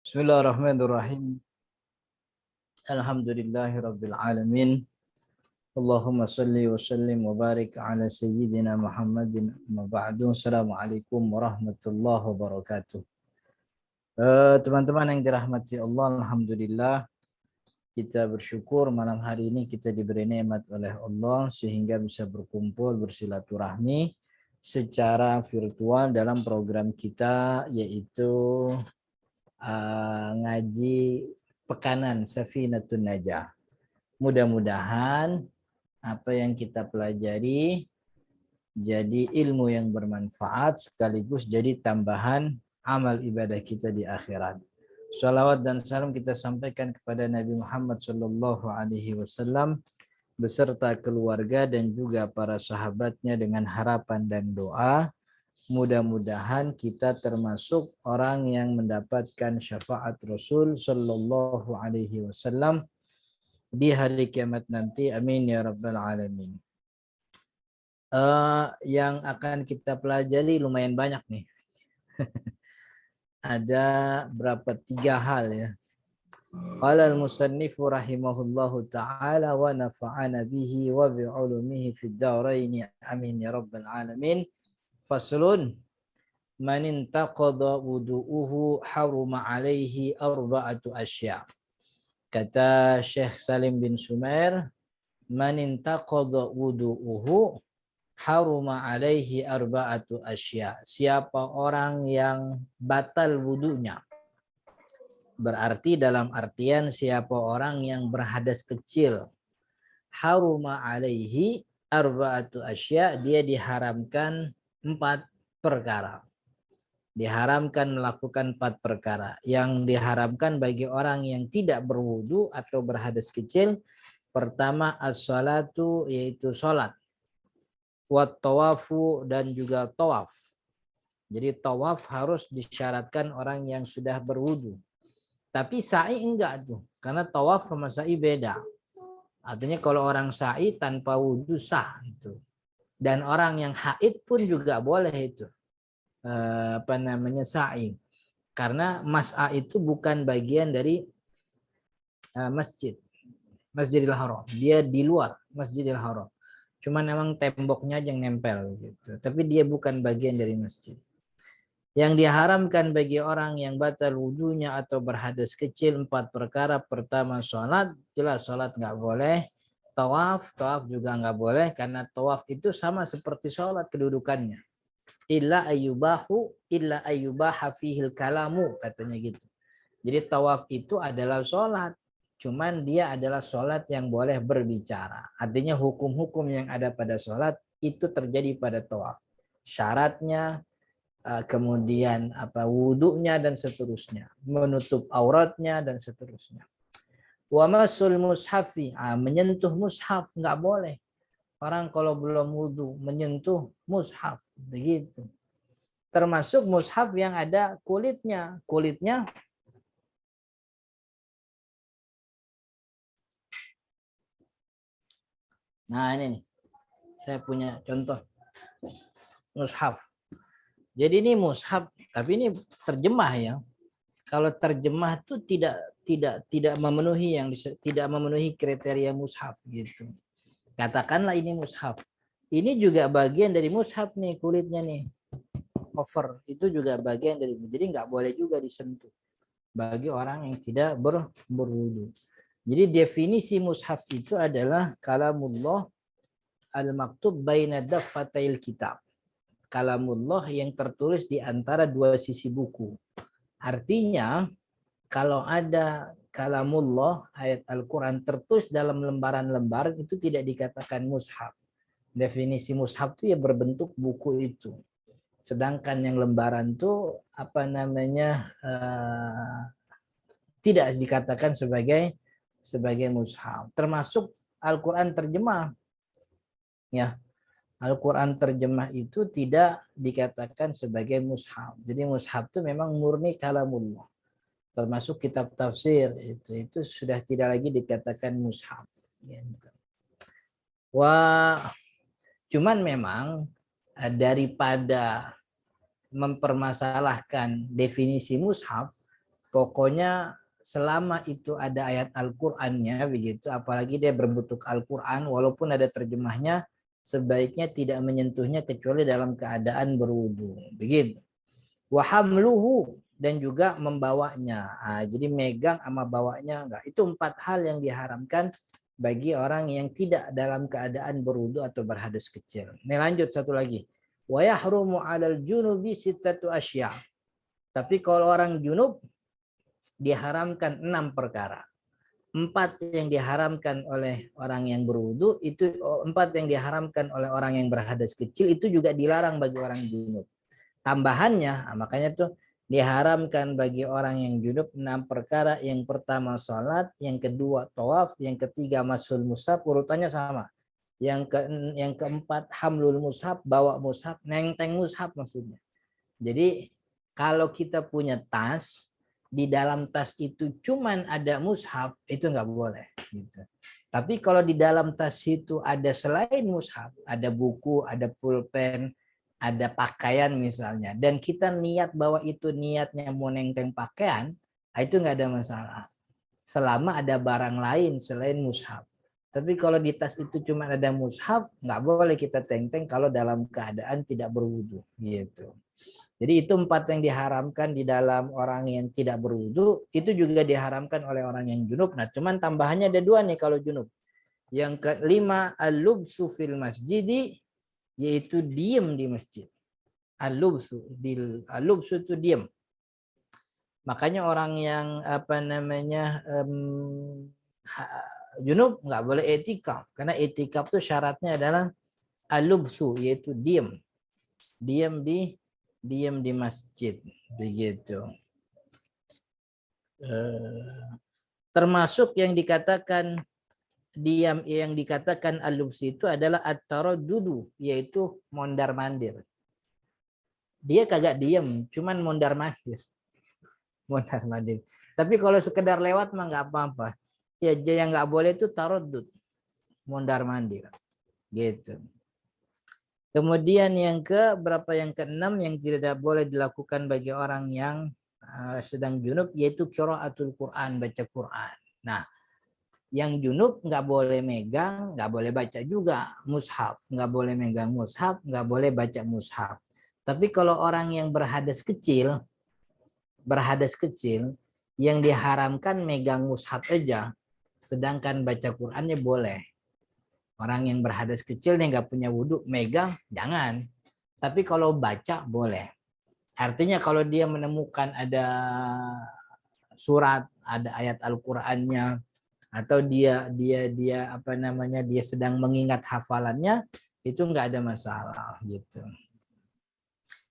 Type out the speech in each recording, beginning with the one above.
Bismillahirrahmanirrahim. Alhamdulillahirabbil alamin. Allahumma shalli wa sallim wa barik ala sayyidina Muhammadin. Amma ba'du. Assalamualaikum warahmatullahi wabarakatuh. Teman-teman yang dirahmati Allah, alhamdulillah kita bersyukur malam hari ini kita diberi nikmat oleh Allah sehingga bisa berkumpul bersilaturahmi secara virtual dalam program kita yaitu ngaji pekanan Safinatun Najah. Mudah-mudahan apa yang kita pelajari jadi ilmu yang bermanfaat sekaligus jadi tambahan amal ibadah kita di akhirat. Salawat dan salam kita sampaikan kepada Nabi Muhammad SAW beserta keluarga dan juga para sahabatnya dengan harapan dan doa. Mudah-mudahan kita termasuk orang yang mendapatkan syafaat Rasul Sallallahu Alaihi Wasallam di hari kiamat nanti. Amin ya rabbal alamin. Yang akan kita pelajari lumayan banyak nih. Ada berapa 3 hal ya. Qala al-musannifu rahimahullahu ta'ala wa nafa'ana bihi wa bi'ulumihi fid darain. Amin ya rabbal alamin. Faslun man intaqadha wudu'uhu haruma alaihi arba'atu asya. Kata Syekh Salim bin Sumair, man intaqadha wudu'uhu haruma alaihi arba'atu asya. Siapa orang yang batal wudunya, berarti dalam artian siapa orang yang berhadas kecil, haruma alaihi arba'atu asya, dia diharamkan 4 perkara. Diharamkan melakukan 4 perkara. Yang diharamkan bagi orang yang tidak berwudu atau berhadas kecil, pertama as-salatu, yaitu salat, wat tawafu, dan juga tawaf. Jadi tawaf harus disyaratkan orang yang sudah berwudu. Tapi sa'i enggak tuh, karena tawaf sama sa'i beda. Artinya kalau orang sa'i tanpa wudu sah itu. Dan orang yang haid pun juga boleh itu sa'i, karena mas'a itu bukan bagian dari Masjidil Haram, dia di luar Masjidil Haram, cuman memang temboknya aja yang nempel gitu, tapi dia bukan bagian dari masjid. Yang diharamkan bagi orang yang batal wudunya atau berhadas kecil 4 perkara. Pertama sholat, jelas sholat nggak boleh. Tawaf juga nggak boleh, karena tawaf itu sama seperti sholat kedudukannya. Illa ayyubaha fihil kalamu, katanya gitu. Jadi tawaf itu adalah sholat, cuman dia adalah sholat yang boleh berbicara. Artinya hukum-hukum yang ada pada sholat itu terjadi pada tawaf. Syaratnya, kemudian wudunya dan seterusnya, menutup auratnya dan seterusnya. Wa masul mushafi, menyentuh mushaf nggak boleh. Orang kalau belum wudu menyentuh mushaf, begitu. Termasuk mushaf yang ada kulitnya. Nah ini nih, saya punya contoh mushaf. Jadi ini mushaf, tapi ini terjemah ya. Kalau terjemah itu tidak memenuhi kriteria mushaf gitu. Katakanlah ini mushaf. Ini juga bagian dari mushaf nih, kulitnya nih. Cover itu juga bagian dari, jadi nggak boleh juga disentuh bagi orang yang tidak berwudu. Jadi definisi mushaf itu adalah kalamullah al-maktub baina daffatil kitab. Kalamullah yang tertulis di antara 2 sisi buku. Artinya kalau ada kalamullah, ayat Al-Quran tertulis dalam lembaran-lembaran, itu tidak dikatakan mushaf. Definisi mushaf itu ya berbentuk buku itu. Sedangkan yang lembaran itu tidak dikatakan sebagai mushaf. Termasuk Al-Quran terjemah. Ya, Al-Quran terjemah itu tidak dikatakan sebagai mushaf. Jadi mushaf itu memang murni kalamullah. Termasuk kitab tafsir itu sudah tidak lagi dikatakan mushaf. Cuman memang daripada mempermasalahkan definisi mushaf, Pokoknya selama itu ada ayat Al-Qur'annya begitu, apalagi dia berbentuk Al-Qur'an walaupun ada terjemahnya, sebaiknya tidak menyentuhnya kecuali dalam keadaan berwudu. Begitu. Wa hamluhu, dan juga membawanya. Jadi megang sama bawanya enggak. Itu 4 hal yang diharamkan bagi orang yang tidak dalam keadaan berwudu atau berhadas kecil. Ini lanjut satu lagi. Wa yahrumu 'alal junubi sittatu asya'. Tapi kalau orang junub diharamkan 6 perkara. 4 yang diharamkan oleh orang yang berwudu, itu 4 yang diharamkan oleh orang yang berhadas kecil, itu juga dilarang bagi orang junub. Tambahannya, makanya tuh diharamkan bagi orang yang junub 6 perkara. Yang pertama salat, yang kedua tawaf, yang ketiga masul mushaf, urutannya sama. Yang keempat hamlul mushaf, bawa mushaf, nenteng mushaf maksudnya. Jadi kalau kita punya tas, di dalam tas itu cuman ada mushaf, itu nggak boleh. Gitu. Tapi kalau di dalam tas itu ada selain mushaf, ada buku, ada pulpen, ada pakaian misalnya, dan kita niat bahwa itu niatnya mau nenteng pakaian, itu nggak ada masalah. Selama ada barang lain selain mushaf. Tapi kalau di tas itu cuma ada mushaf, nggak boleh kita tenteng kalau dalam keadaan tidak berwudu. Gitu. Jadi itu 4 yang diharamkan di dalam orang yang tidak berwudu, itu juga diharamkan oleh orang yang junub. Nah, cuman tambahannya ada 2 nih kalau junub. Yang kelima, al-lubsu fil masjidi, yaitu diem di masjid. Al-lubsu itu diem. Makanya orang yang junub nggak boleh etikaf, karena etikaf itu syaratnya adalah al-lubsu, yaitu diem. Diam di masjid begitu. Termasuk yang dikatakan diam, yang dikatakan al-lubsi itu adalah at-taraddudu, yaitu mondar-mandir. Dia kagak diam, cuman mondar-mandir. Mondar-mandir. Tapi kalau sekedar lewat mah nggak apa-apa. Ya, yang nggak boleh itu taraddud, mondar-mandir. Gitu. Kemudian yang keenam yang tidak boleh dilakukan bagi orang yang sedang junub, yaitu qiraatul Quran, baca Quran. Nah, yang junub nggak boleh megang, nggak boleh baca juga mushaf, nggak boleh megang mushaf, nggak boleh baca mushaf. Tapi kalau orang yang berhadas kecil yang diharamkan megang mushaf aja, sedangkan baca Qurannya boleh. Orang yang berhadas kecil nih nggak punya wudhu, megang jangan. Tapi kalau baca boleh. Artinya kalau dia menemukan ada surat, ada ayat Al-Qur'annya, atau dia sedang mengingat hafalannya, itu nggak ada masalah gitu.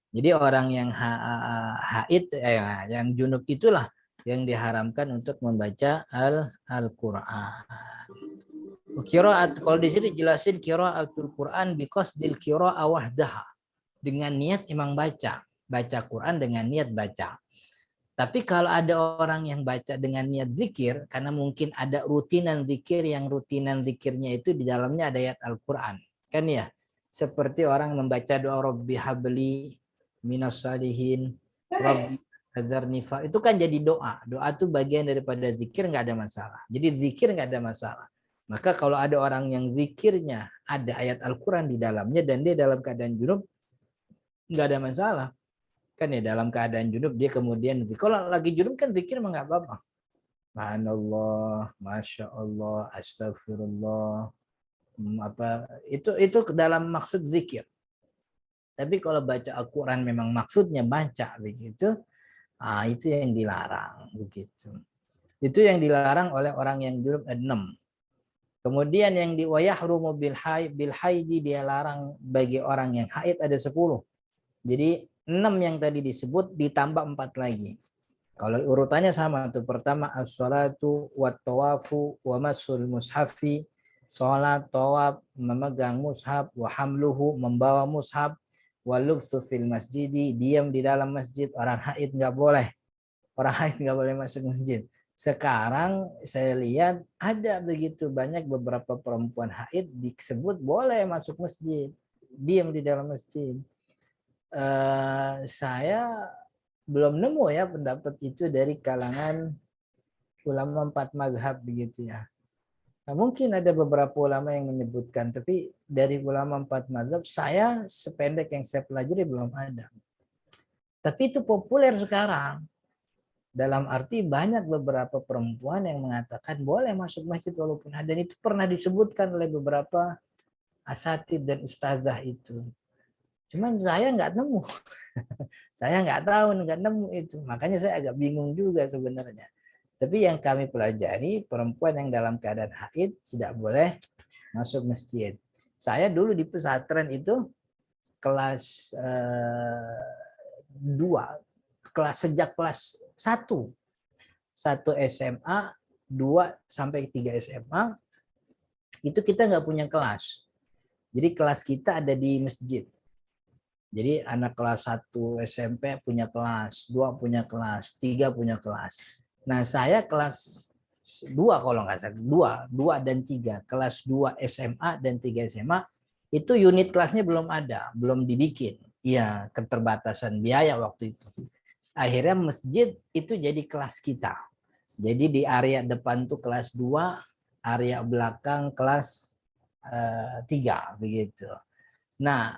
Jadi orang yang haid, yang junub itulah yang diharamkan untuk membaca Al-Qur'an. Qiraat, kalau di sini jelasin qiraatul Quran biqasdil qira'a wahdaha, dengan niat emang baca Quran dengan niat baca. Tapi kalau ada orang yang baca dengan niat zikir, karena mungkin ada rutinan zikir, yang rutinan zikirnya itu di dalamnya ada ayat Al-Quran, kan ya? Seperti orang membaca doa Rabbi habli minas salihin, Rabbi hadzarni fa, itu kan jadi doa. Doa itu bagian daripada zikir, nggak ada masalah. Jadi zikir nggak ada masalah. Maka kalau ada orang yang zikirnya ada ayat Al-Quran di dalamnya dan dia dalam keadaan junub, nggak ada masalah. Kan ya, dalam keadaan junub dia kemudian, kalau lagi junub kan zikir mah nggak apa-apa. Subhanallah, Masya Allah, Astagfirullah, itu dalam maksud zikir. Tapi kalau baca Al-Quran memang maksudnya baca begitu, itu yang dilarang begitu. Itu yang dilarang oleh orang yang junub 6. Kemudian yang wayahrumu bil haidi, dia larang bagi orang yang haid ada 10. Jadi 6 yang tadi disebut ditambah 4 lagi. Kalau urutannya sama tuh, pertama as-salatu wat tawafu wa masul mushafi, salat, tawaf, memegang mushaf, wa hamluhu, membawa mushaf, wa lubthu fil masjidi, diam di dalam masjid. Orang haid nggak boleh. Orang haid nggak boleh masuk masjid. Sekarang saya lihat ada begitu banyak beberapa perempuan haid disebut boleh masuk masjid, diam di dalam masjid. Saya belum nemu ya pendapat itu dari kalangan ulama 4 mazhab begitu ya. Nah, mungkin ada beberapa ulama yang menyebutkan, tapi dari ulama 4 mazhab saya sependek yang saya pelajari belum ada. Tapi itu populer sekarang. Dalam arti banyak beberapa perempuan yang mengatakan boleh masuk masjid walaupun ada. Dan itu pernah disebutkan oleh beberapa asatid dan ustazah itu. Cuman saya nggak nemu. Saya nggak tahu, nggak nemu itu. Makanya saya agak bingung juga sebenarnya. Tapi yang kami pelajari, perempuan yang dalam keadaan haid tidak boleh masuk masjid. Saya dulu di pesantren itu kelas 2, sejak kelas 1 SMA, 2 sampai 3 SMA, itu kita nggak punya kelas. Jadi kelas kita ada di masjid. Jadi anak kelas 1 SMP punya kelas, 2 punya kelas, 3 punya kelas. Nah, saya kelas 2 kalau nggak salah, 2 dan 3. Kelas 2 SMA dan 3 SMA, itu unit kelasnya belum ada, belum dibikin. Iya, keterbatasan biaya waktu itu. Akhirnya masjid itu jadi kelas kita. Jadi di area depan tuh kelas 2, area belakang kelas 3 begitu. Nah,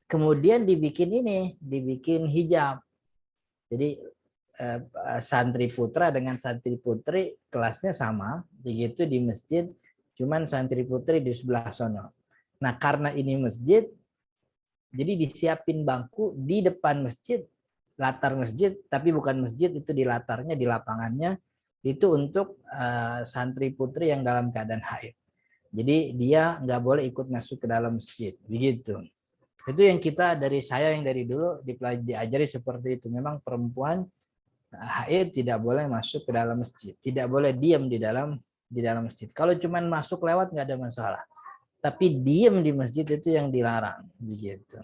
kemudian dibikin hijab. Jadi santri putra dengan santri putri kelasnya sama, begitu di masjid, cuman santri putri di sebelah sono. Nah, karena ini masjid, jadi disiapin bangku di depan masjid, latar masjid, tapi bukan masjid, itu di latarnya, di lapangannya, itu untuk santri putri yang dalam keadaan haid. Jadi dia nggak boleh ikut masuk ke dalam masjid, begitu. Itu yang saya yang dari dulu diajari seperti itu. Memang perempuan haid tidak boleh masuk ke dalam masjid, tidak boleh diam di dalam masjid. Kalau cuman masuk lewat nggak ada masalah. Tapi diam di masjid itu yang dilarang, begitu.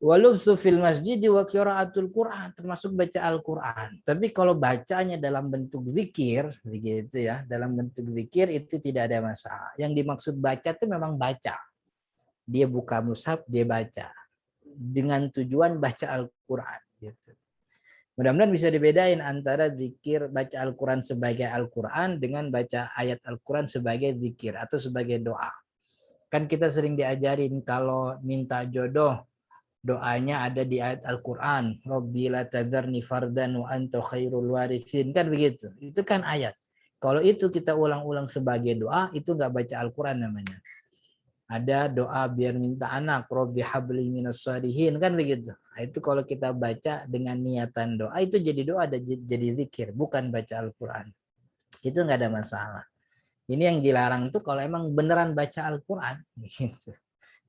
Walubsu fil masjid wa qiraatul Quran, termasuk baca Al-Quran. Tapi kalau bacanya dalam bentuk zikir, begitu ya, dalam bentuk zikir itu tidak ada masalah. Yang dimaksud baca itu memang baca. Dia buka mushaf, dia baca. Dengan tujuan baca Al-Quran. Gitu. Mudah-mudahan bisa dibedain antara zikir baca Al-Quran sebagai Al-Quran dengan baca ayat Al-Quran sebagai zikir atau sebagai doa. Kan kita sering diajarin kalau minta jodoh, doanya ada di ayat Al-Quran. Rabbi la tadharni fardan wa anta khairul warithin. Kan begitu. Itu kan ayat. Kalau itu kita ulang-ulang sebagai doa, itu nggak baca Al-Quran namanya. Ada doa biar minta anak, Rabbi habli minas shalihin, kan begitu. Nah, itu kalau kita baca dengan niatan doa, itu jadi doa, jadi zikir, bukan baca Al-Quran. Itu nggak ada masalah. Ini yang dilarang tuh kalau emang beneran baca Al-Quran. Gitu.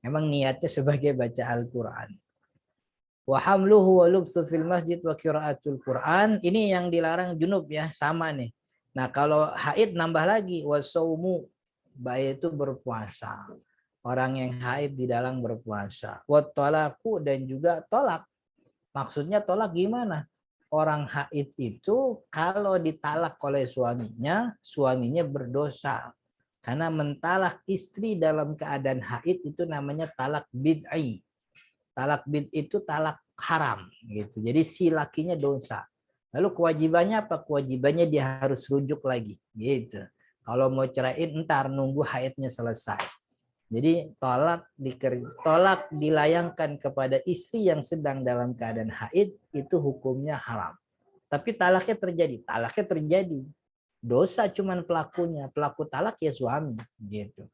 Emang niatnya sebagai baca Al-Quran. Wa hamluhu wa lubsu fil masjid wa qiraatul Quran. Ini yang dilarang junub ya, sama nih. Nah, kalau haid nambah lagi, wa saumu, baik itu berpuasa. Orang yang haid di dalam berpuasa. Wa talaku, dan juga tolak. Maksudnya tolak gimana? Orang haid itu kalau ditalak oleh suaminya berdosa. Karena mentalak istri dalam keadaan haid itu namanya talak bid'i. Talak bid itu talak haram gitu. Jadi si lakinya dosa. Lalu kewajibannya apa? Kewajibannya dia harus rujuk lagi gitu. Kalau mau ceraiin entar nunggu haidnya selesai. Jadi tolak dilayangkan kepada istri yang sedang dalam keadaan haid itu hukumnya haram. Tapi talaknya terjadi. Dosa cuman pelakunya, pelaku talak ya suami gitu.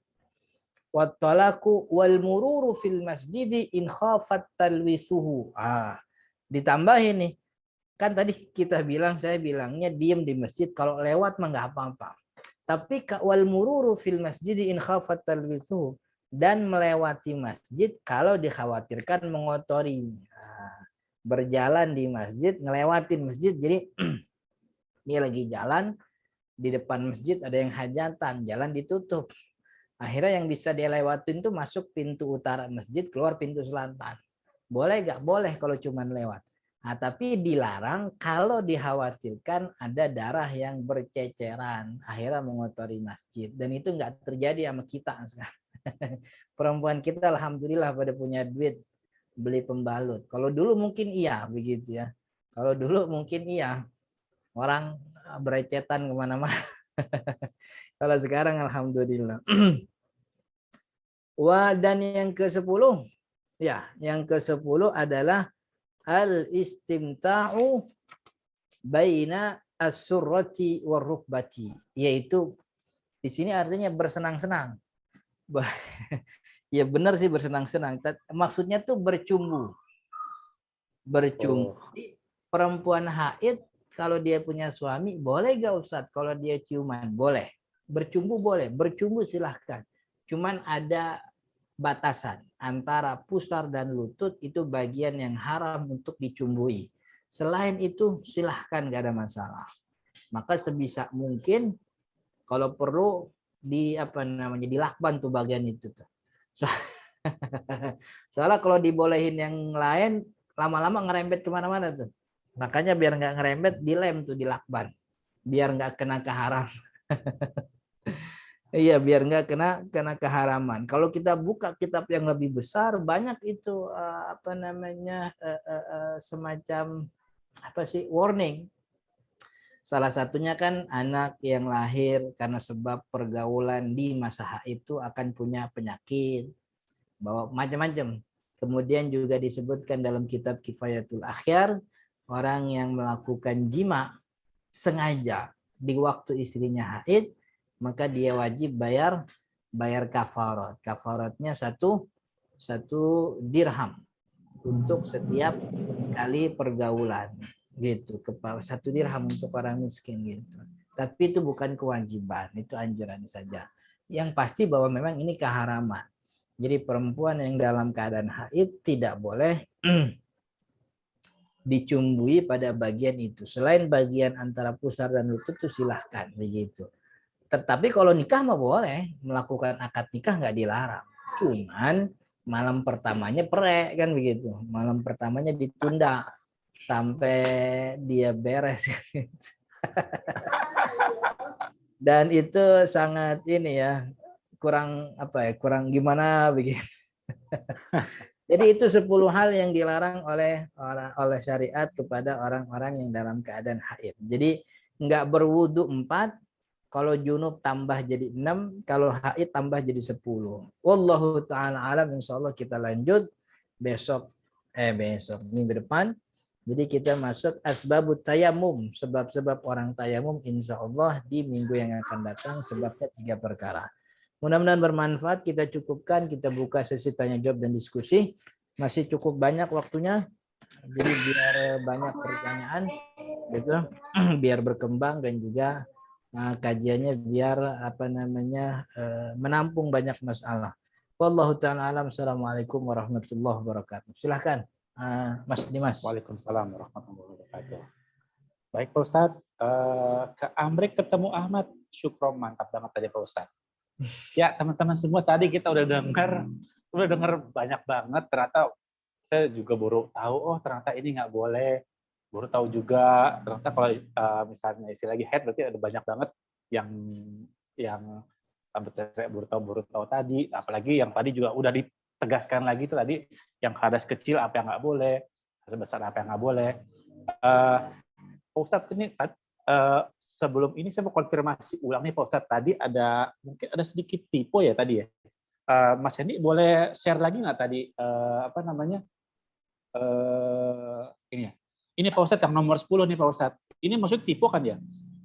Wattalaku wal mururu fil masjidi in khafat talwisuhu. Ditambah ini. Kan tadi saya bilangnya diam di masjid, kalau lewat mah nggak apa-apa. Tapi wal mururu fil masjidi in khafat talwisuhu, dan melewati masjid kalau dikhawatirkan mengotori. Berjalan di masjid, ngelewatin masjid, jadi dia lagi jalan di depan masjid ada yang hajatan, jalan ditutup. Akhirnya yang bisa dia lewatin tuh masuk pintu utara masjid, keluar pintu selatan. Boleh nggak? Boleh kalau cuma lewat. Nah, tapi dilarang kalau dikhawatirkan ada darah yang berceceran, akhirnya mengotori masjid. Dan itu nggak terjadi sama kita sekarang. Perempuan kita alhamdulillah pada punya duit beli pembalut. Kalau dulu mungkin iya begitu ya. Kalau dulu mungkin iya, orang berecetan kemana-mana. Kalau sekarang alhamdulillah. Dan yang ke-10, ya, yang ke-10 adalah al-istimta'u baina as-surrati war-rukbati, yaitu di sini artinya bersenang-senang. Ya benar sih bersenang-senang. Maksudnya tuh bercumbu. Bercumbu. Perempuan haid kalau dia punya suami boleh gak Ustadz? Kalau dia ciuman boleh. Bercumbu boleh. Bercumbu silahkan. Cuman ada batasan antara pusar dan lutut, itu bagian yang haram untuk dicumbui. Selain itu silahkan, gak ada masalah. Maka sebisa mungkin kalau perlu dilakban tuh bagian itu tuh. Soalnya kalau dibolehin yang lain lama-lama ngerembet kemana-mana tuh. Makanya biar nggak ngerembet dilem tuh, dilakban, biar nggak kena keharam. Iya, biar nggak kena keharaman. Kalau kita buka kitab yang lebih besar, banyak itu semacam warning. Salah satunya kan anak yang lahir karena sebab pergaulan di masa haid itu akan punya penyakit, bawa macam-macam. Kemudian juga disebutkan dalam kitab Kifayatul Akhyar, orang yang melakukan jima sengaja di waktu istrinya haid, maka dia wajib bayar kafarat. Kafaratnya satu dirham untuk setiap kali pergaulan, gitu. Satu dirham untuk orang miskin, gitu. Tapi itu bukan kewajiban, itu anjuran saja. Yang pasti bahwa memang ini keharaman. Jadi perempuan yang dalam keadaan haid tidak boleh dicumbui pada bagian itu. Selain bagian antara pusar dan lutut itu silahkan begitu. Tetapi kalau nikah mah boleh, melakukan akad nikah nggak dilarang. Cuman malam pertamanya perek kan begitu. Malam pertamanya ditunda sampai dia beres. Dan itu sangat ini ya, kurang gimana begitu. Jadi itu 10 hal yang dilarang oleh syariat kepada orang-orang yang dalam keadaan haid. Jadi nggak berwudu 4, kalau junub tambah jadi 6, kalau haid tambah jadi 10. Wallahu taala alam. Insyaallah kita lanjut besok minggu depan. Jadi kita masuk asbabut tayamum, sebab-sebab orang tayamum insyaallah di minggu yang akan datang, sebabnya 3 perkara. Mudah-mudahan bermanfaat. Kita cukupkan, kita buka sesi tanya jawab dan diskusi. Masih cukup banyak waktunya, jadi biar banyak pertanyaan gitu, biar berkembang, dan juga kajiannya biar menampung banyak masalah. Wallahu taala alam. Assalamualaikum warahmatullahi wabarakatuh. Silahkan Mas Dimas. Waalaikumsalam warahmatullahi wabarakatuh. Baik Pak Ustadz, ke Amrik ketemu Ahmad. Syukron, mantap banget tadi Pak Ustadz. Ya teman-teman semua, tadi kita udah dengar banyak banget. Ternyata saya juga baru tahu, oh ternyata ini nggak boleh. Baru tahu juga ternyata kalau misalnya isi lagi head, berarti ada banyak banget yang baru tahu tadi. Apalagi yang tadi juga udah ditegaskan lagi itu tadi, yang hadas kecil apa yang nggak boleh, hadas besar apa yang nggak boleh. Pak Ustadz, ini sebelum ini saya mau konfirmasi ulang nih Pak Ustadz, tadi mungkin ada sedikit typo ya tadi ya. Mas Hendy boleh share lagi nggak tadi ini Pak Ustadz yang nomor 10 nih Pak Ustadz. Ini maksud typo kan ya?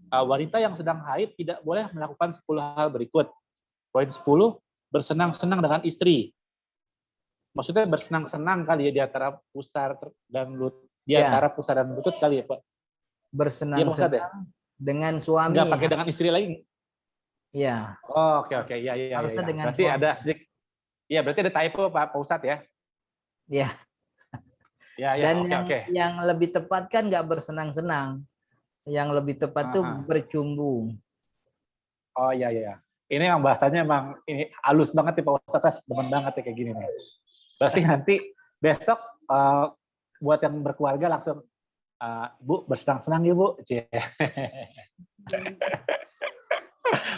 Wanita yang sedang haid tidak boleh melakukan 10 hal berikut. Poin 10, bersenang-senang dengan istri. Maksudnya bersenang-senang kali ya di antara pusar dan lutut, antara pusar dan lutut kali ya Pak. Bersenang-senang ya, dengan suami. Nggak pakai dengan istri lagi. Iya. Oh, oke. Ya. Harusnya dengan berarti suami. ada sedikit. Ya, berarti ada typo Pak Ustadz ya. Iya. Ya, dan oke. Yang lebih tepat kan nggak bersenang-senang. Yang lebih tepat tuh bercumbu. Oh iya. Ini yang bahasanya emang ini halus banget nih Pak Ustadz, demen banget ya kayak gini nih. Berarti nanti besok buat yang berkeluarga langsung Bu bersenang-senang ya Bu.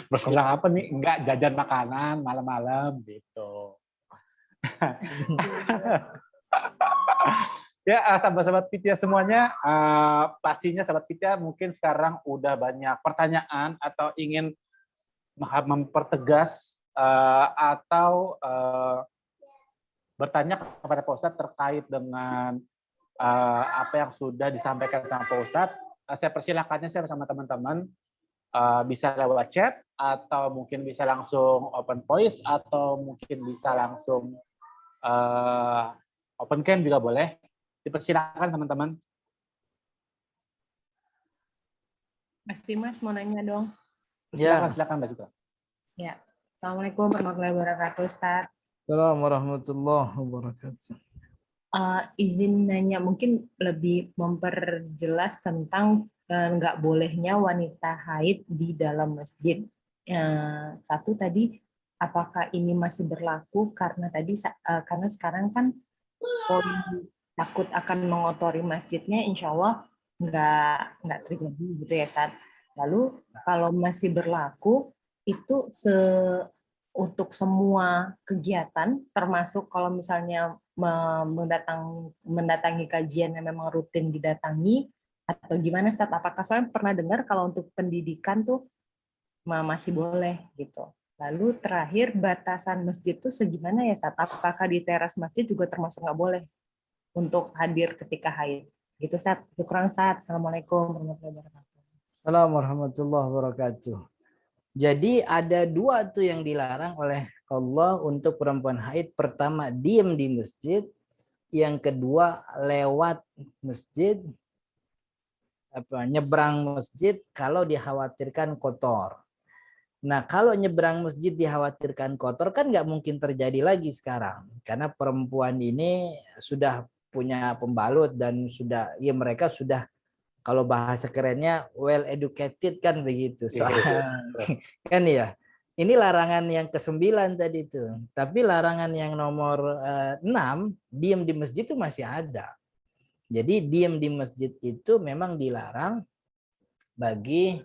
Bersenang apa nih? Enggak, jajan makanan malam-malam gitu. Ya, sahabat-sahabat Fitya semuanya, pastinya sahabat Fitya mungkin sekarang udah banyak pertanyaan atau ingin mempertegas atau bertanya kepada Pak Ustadz terkait dengan apa yang sudah disampaikan sama Pak Ustadz. Saya persilakannya saya bersama teman-teman bisa lewat chat atau mungkin bisa langsung open voice atau mungkin bisa langsung open cam juga boleh. Dipersilakan teman-teman. Mas Dimas mau nanya dong. Silakan Mbak Citra. Ya. Assalamualaikum warahmatullahi wabarakatuh, Ustaz. Assalamualaikum warahmatullahi wabarakatuh. Izin nanya, mungkin lebih memperjelas tentang nggak bolehnya wanita haid di dalam masjid. Satu tadi, apakah ini masih berlaku karena karena sekarang kan poin takut akan mengotori masjidnya, insya Allah nggak terjadi gitu ya, Ustaz. Lalu kalau masih berlaku itu untuk semua kegiatan, termasuk kalau misalnya mendatangi kajian yang memang rutin didatangi, atau gimana, Ustaz? Apakah saya pernah dengar kalau untuk pendidikan tuh masih boleh gitu. Lalu terakhir, batasan masjid tuh segimana ya, Ustaz? Apakah di teras masjid juga termasuk nggak boleh untuk hadir ketika haid? Gitu, Ustaz. Syukran, Ustaz. Assalamualaikum warahmatullahi wabarakatuh. Assalamualaikum warahmatullahi wabarakatuh. Jadi ada dua tuh yang dilarang oleh Allah untuk perempuan haid. Pertama, diam di masjid. Yang kedua, lewat masjid, nyebrang masjid kalau dikhawatirkan kotor. Nah, kalau nyebrang masjid dikhawatirkan kotor kan nggak mungkin terjadi lagi sekarang. Karena perempuan ini sudah punya pembalut dan sudah, ya mereka sudah, kalau bahasa kerennya well educated kan begitu. Kan ya. Ini larangan yang ke-9 tadi itu. Tapi larangan yang nomor 6, diam di masjid itu masih ada. Jadi diam di masjid itu memang dilarang bagi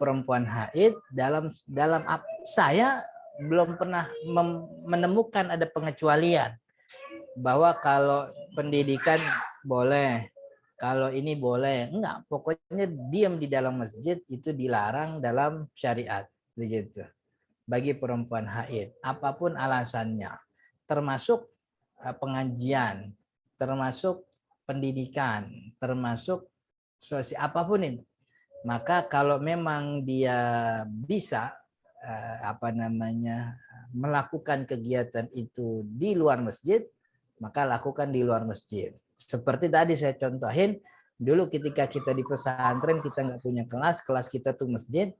perempuan haid dalam saya belum pernah menemukan ada pengecualian bahwa kalau pendidikan boleh, kalau ini boleh. Enggak, pokoknya diam di dalam masjid itu dilarang dalam syariat begitu. Bagi perempuan haid, apapun alasannya, termasuk pengajian, termasuk pendidikan, termasuk sosial, apapun itu. Maka kalau memang dia bisa melakukan kegiatan itu di luar masjid, maka lakukan di luar masjid. Seperti tadi saya contohin, dulu ketika kita di pesantren kita nggak punya kelas kita tuh masjid,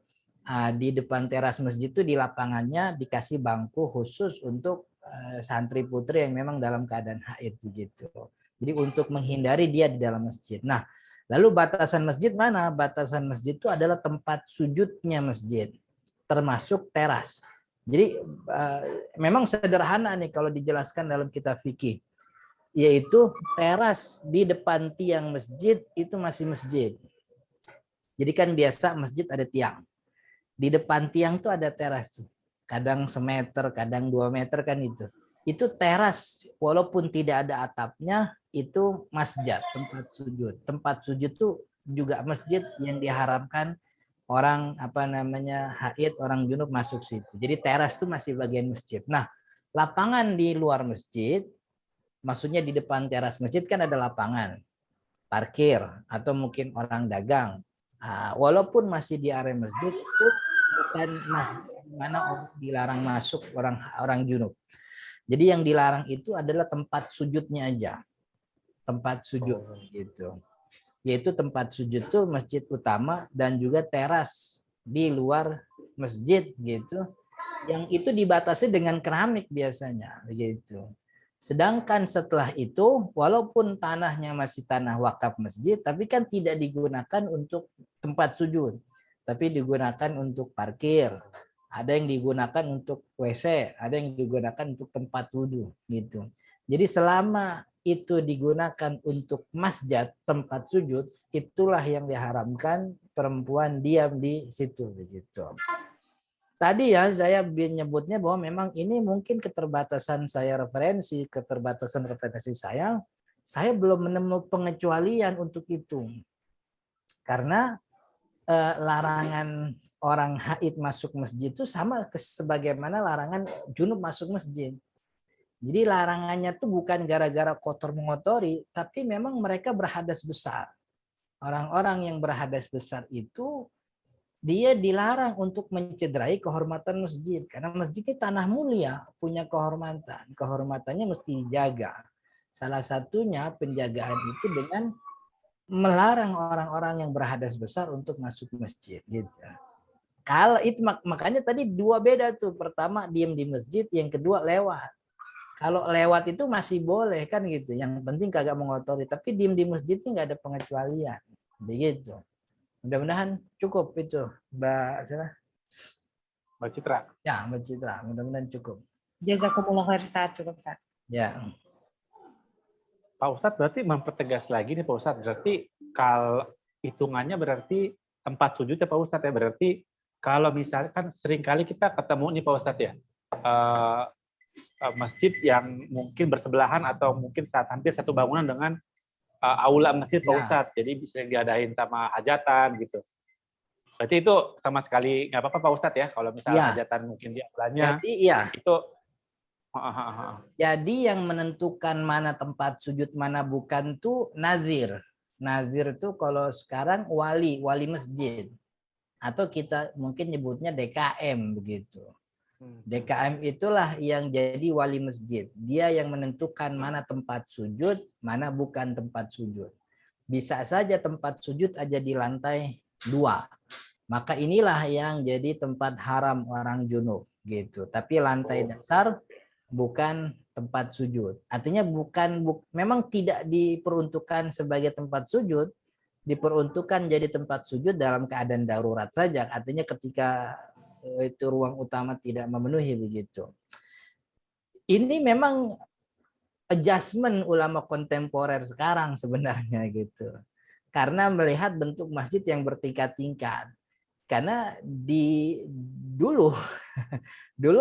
di depan teras masjid itu di lapangannya dikasih bangku khusus untuk santri putri yang memang dalam keadaan haid begitu. Jadi untuk menghindari dia di dalam masjid. Nah, lalu batasan masjid mana? Batasan masjid itu adalah tempat sujudnya masjid, termasuk teras. Jadi memang sederhana nih kalau dijelaskan dalam kitab fikih, yaitu teras di depan tiang masjid itu masih masjid. Jadi kan biasa masjid ada tiang. Di depan tiang tuh ada teras tuh. Kadang semeter, kadang 2 meter kan itu. Itu teras, walaupun tidak ada atapnya, itu masjid, tempat sujud. Tempat sujud tuh juga masjid yang diharamkan orang haid, orang junub masuk situ. Jadi teras tuh masih bagian masjid. Nah, lapangan di luar masjid, maksudnya di depan teras masjid kan ada lapangan parkir atau mungkin orang dagang. Walaupun masih di area masjid, itu bukan masjid di mana orang dilarang masuk orang junub. Jadi yang dilarang itu adalah tempat sujudnya aja. Tempat sujud gitu. Yaitu tempat sujud itu masjid utama dan juga teras di luar masjid gitu. Yang itu dibatasi dengan keramik biasanya begitu. Sedangkan setelah itu walaupun tanahnya masih tanah wakaf masjid, tapi kan tidak digunakan untuk tempat sujud, tapi digunakan untuk parkir. Ada yang digunakan untuk WC, ada yang digunakan untuk tempat wudhu gitu. Jadi selama itu digunakan untuk masjid, tempat sujud, itulah yang diharamkan perempuan diam di situ begitu. Tadi ya saya menyebutnya bahwa memang ini mungkin keterbatasan referensi saya saya belum menemukan pengecualian untuk itu. Karena larangan orang haid masuk masjid itu sama sebagaimana larangan junub masuk masjid. Jadi larangannya tuh bukan gara-gara kotor mengotori, tapi memang mereka berhadas besar. Orang-orang yang berhadas besar itu dia dilarang untuk mencederai kehormatan masjid. Karena masjid ini tanah mulia, punya kehormatan. Kehormatannya mesti dijaga. Salah satunya penjagaan itu dengan melarang orang-orang yang berhadas besar untuk masuk masjid. Gitu. Kalau itu makanya tadi dua beda tuh. Pertama diam di masjid, yang kedua lewat. Kalau lewat itu masih boleh kan gitu. Yang penting kagak mengotori. Tapi diam di masjid itu nggak ada pengecualian. Begitu. Mudah-mudahan cukup itu, Mbak Citra. Ya, Mbak Citra. Mudah-mudahan cukup. Jazakumullah khair, Ustaz. Cukup, Ustaz. Ya. Pak Ustadz berarti mempertegas lagi nih Pak Ustadz. Berarti kalau hitungannya berarti tempat sujud ya Pak Ustadz ya. Berarti kalau misalkan seringkali kita ketemu nih Pak Ustadz ya. Masjid yang mungkin bersebelahan atau mungkin hampir satu bangunan dengan aula masjid Pak Ustadz. Jadi bisa diadain sama hajatan gitu. Berarti itu sama sekali nggak apa-apa Pak Ustadz ya. Kalau misalnya hajatan mungkin di aulanya. Jadi iya. Itu jadi yang menentukan mana tempat sujud mana bukan tuh nazir. Nazir tuh kalau sekarang wali masjid. Atau kita mungkin nyebutnya DKM begitu. DKM itulah yang jadi wali masjid. Dia yang menentukan mana tempat sujud, mana bukan tempat sujud. Bisa saja tempat sujud aja di lantai 2. Maka inilah yang jadi tempat haram orang junub gitu. Tapi lantai dasar bukan tempat sujud. Artinya memang tidak diperuntukkan sebagai tempat sujud, diperuntukkan jadi tempat sujud dalam keadaan darurat saja. Artinya ketika itu ruang utama tidak memenuhi begitu. Ini memang adjustment ulama kontemporer sekarang sebenarnya gitu. Karena melihat bentuk masjid yang bertingkat-tingkat. Karena dulu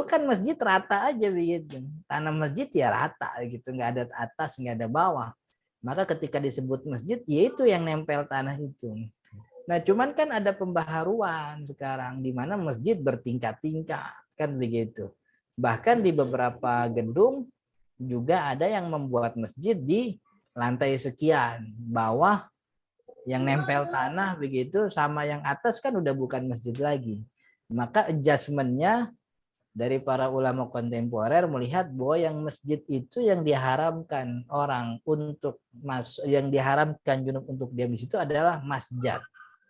kan masjid rata aja begitu. Tanah masjid ya rata gitu, nggak ada atas, nggak ada bawah. Maka ketika disebut masjid, ya itu yang nempel tanah itu. Nah, cuman kan ada pembaharuan sekarang di mana masjid bertingkat-tingkat kan begitu. Bahkan di beberapa gedung juga ada yang membuat masjid di lantai sekian, bawah yang nempel tanah begitu sama yang atas kan udah bukan masjid lagi. Maka adjustment-nya dari para ulama kontemporer melihat bahwa yang masjid itu yang diharamkan orang untuk yang diharamkan junub untuk diam di situ adalah masjid.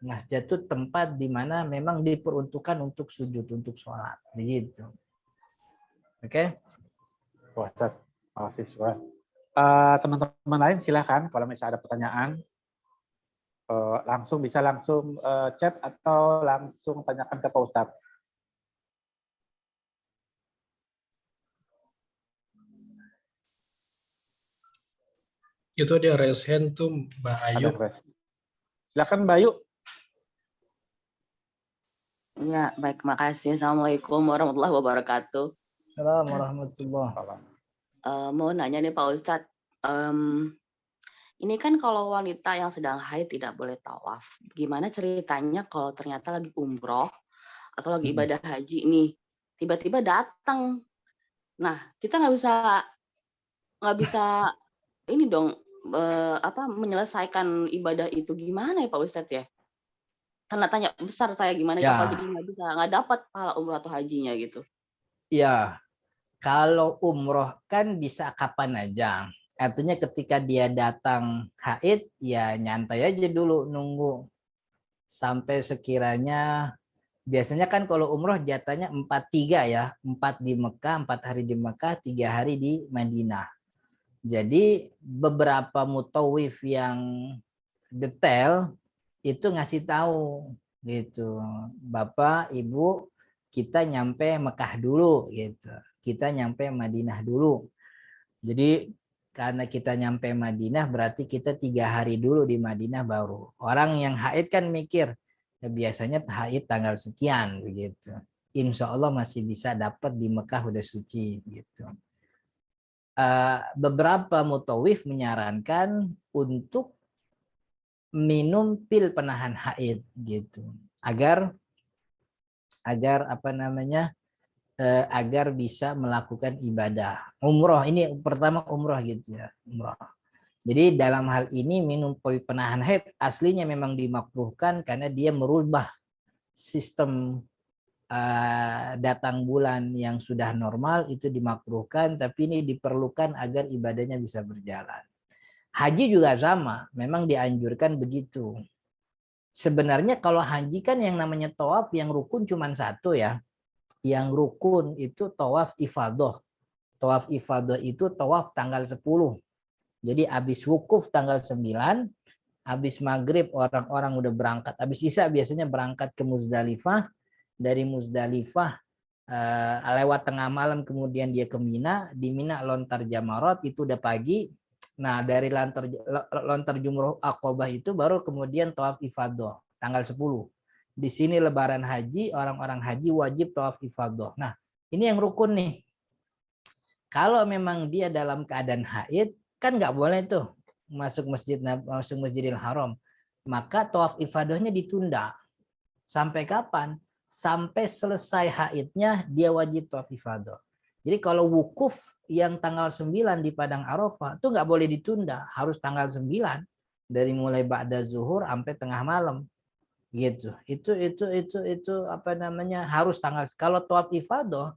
Masjid itu tempat di mana memang diperuntukkan untuk sujud, untuk sholat, begitu. Oke? Ustaz, makasih Ustaz. Teman-teman lain silakan kalau misalnya ada pertanyaan. Bisa langsung chat atau langsung tanyakan ke Pak Ustadz. Itu dia raise hand tuh Mbak Ayu. Silakan Mbak Ayu. Ya, baik, makasih. Assalamualaikum warahmatullahi wabarakatuh. Assalamualaikum warahmatullahi wabarakatuh. Mau nanya nih Pak Ustadz, ini kan kalau wanita yang sedang haid tidak boleh tawaf. Gimana ceritanya kalau ternyata lagi umroh atau lagi ibadah haji nih, tiba-tiba datang. Nah, kita nggak bisa ini dong menyelesaikan ibadah itu gimana ya Pak Ustadz ya? Tanda tanya besar saya gimana ya. Kalau jadi nggak dapat pahala umroh atau hajinya gitu. Ya, kalau umroh kan bisa kapan aja. Artinya ketika dia datang haid, ya nyantai aja dulu nunggu sampai sekiranya biasanya kan kalau umroh jatahnya 4-3 ya, 4 di Mekah, 4 hari di Mekah, 3 hari di Madinah. Jadi beberapa mutawif yang detail itu ngasih tahu gitu, Bapak, Ibu, kita nyampe Mekah dulu gitu, kita nyampe Madinah dulu. Jadi karena kita nyampe Madinah berarti kita 3 hari dulu di Madinah baru. Orang yang haid kan mikir ya biasanya haid tanggal sekian begitu. Insya Allah masih bisa dapat di Mekah udah suci gitu. beberapa mutawif menyarankan untuk minum pil penahan haid gitu, agar apa namanya, agar bisa melakukan ibadah umroh. Ini pertama umroh gitu ya, umroh. Jadi dalam hal ini minum pil penahan haid aslinya memang dimakruhkan karena dia merubah sistem datang bulan yang sudah normal, itu dimakruhkan, tapi ini diperlukan agar ibadahnya bisa berjalan. Haji juga sama, memang dianjurkan begitu. Sebenarnya kalau haji kan yang namanya tawaf yang rukun cuma satu ya. Yang rukun itu tawaf ifadah. Tawaf ifadah itu tawaf tanggal 10. Jadi habis wukuf tanggal 9, habis maghrib orang-orang udah berangkat, habis isya biasanya berangkat ke Muzdalifah, dari Muzdalifah lewat tengah malam kemudian dia ke Mina, di Mina lontar jamarat itu udah pagi. Nah, dari lontar jumroh Aqabah itu baru kemudian tawaf ifadah tanggal 10. Di sini lebaran haji, orang-orang haji wajib tawaf ifadah. Nah, ini yang rukun nih. Kalau memang dia dalam keadaan haid, kan nggak boleh tuh masuk Masjidil Haram. Maka tawaf ifadahnya ditunda. Sampai kapan? Sampai selesai haidnya dia wajib tawaf ifadah. Jadi kalau wukuf yang tanggal 9 di Padang Arafah itu nggak boleh ditunda, harus tanggal 9 dari mulai ba'da zuhur sampai tengah malam. Gitu. Itu apa namanya? Harus tanggal. Kalau tawaf ifadah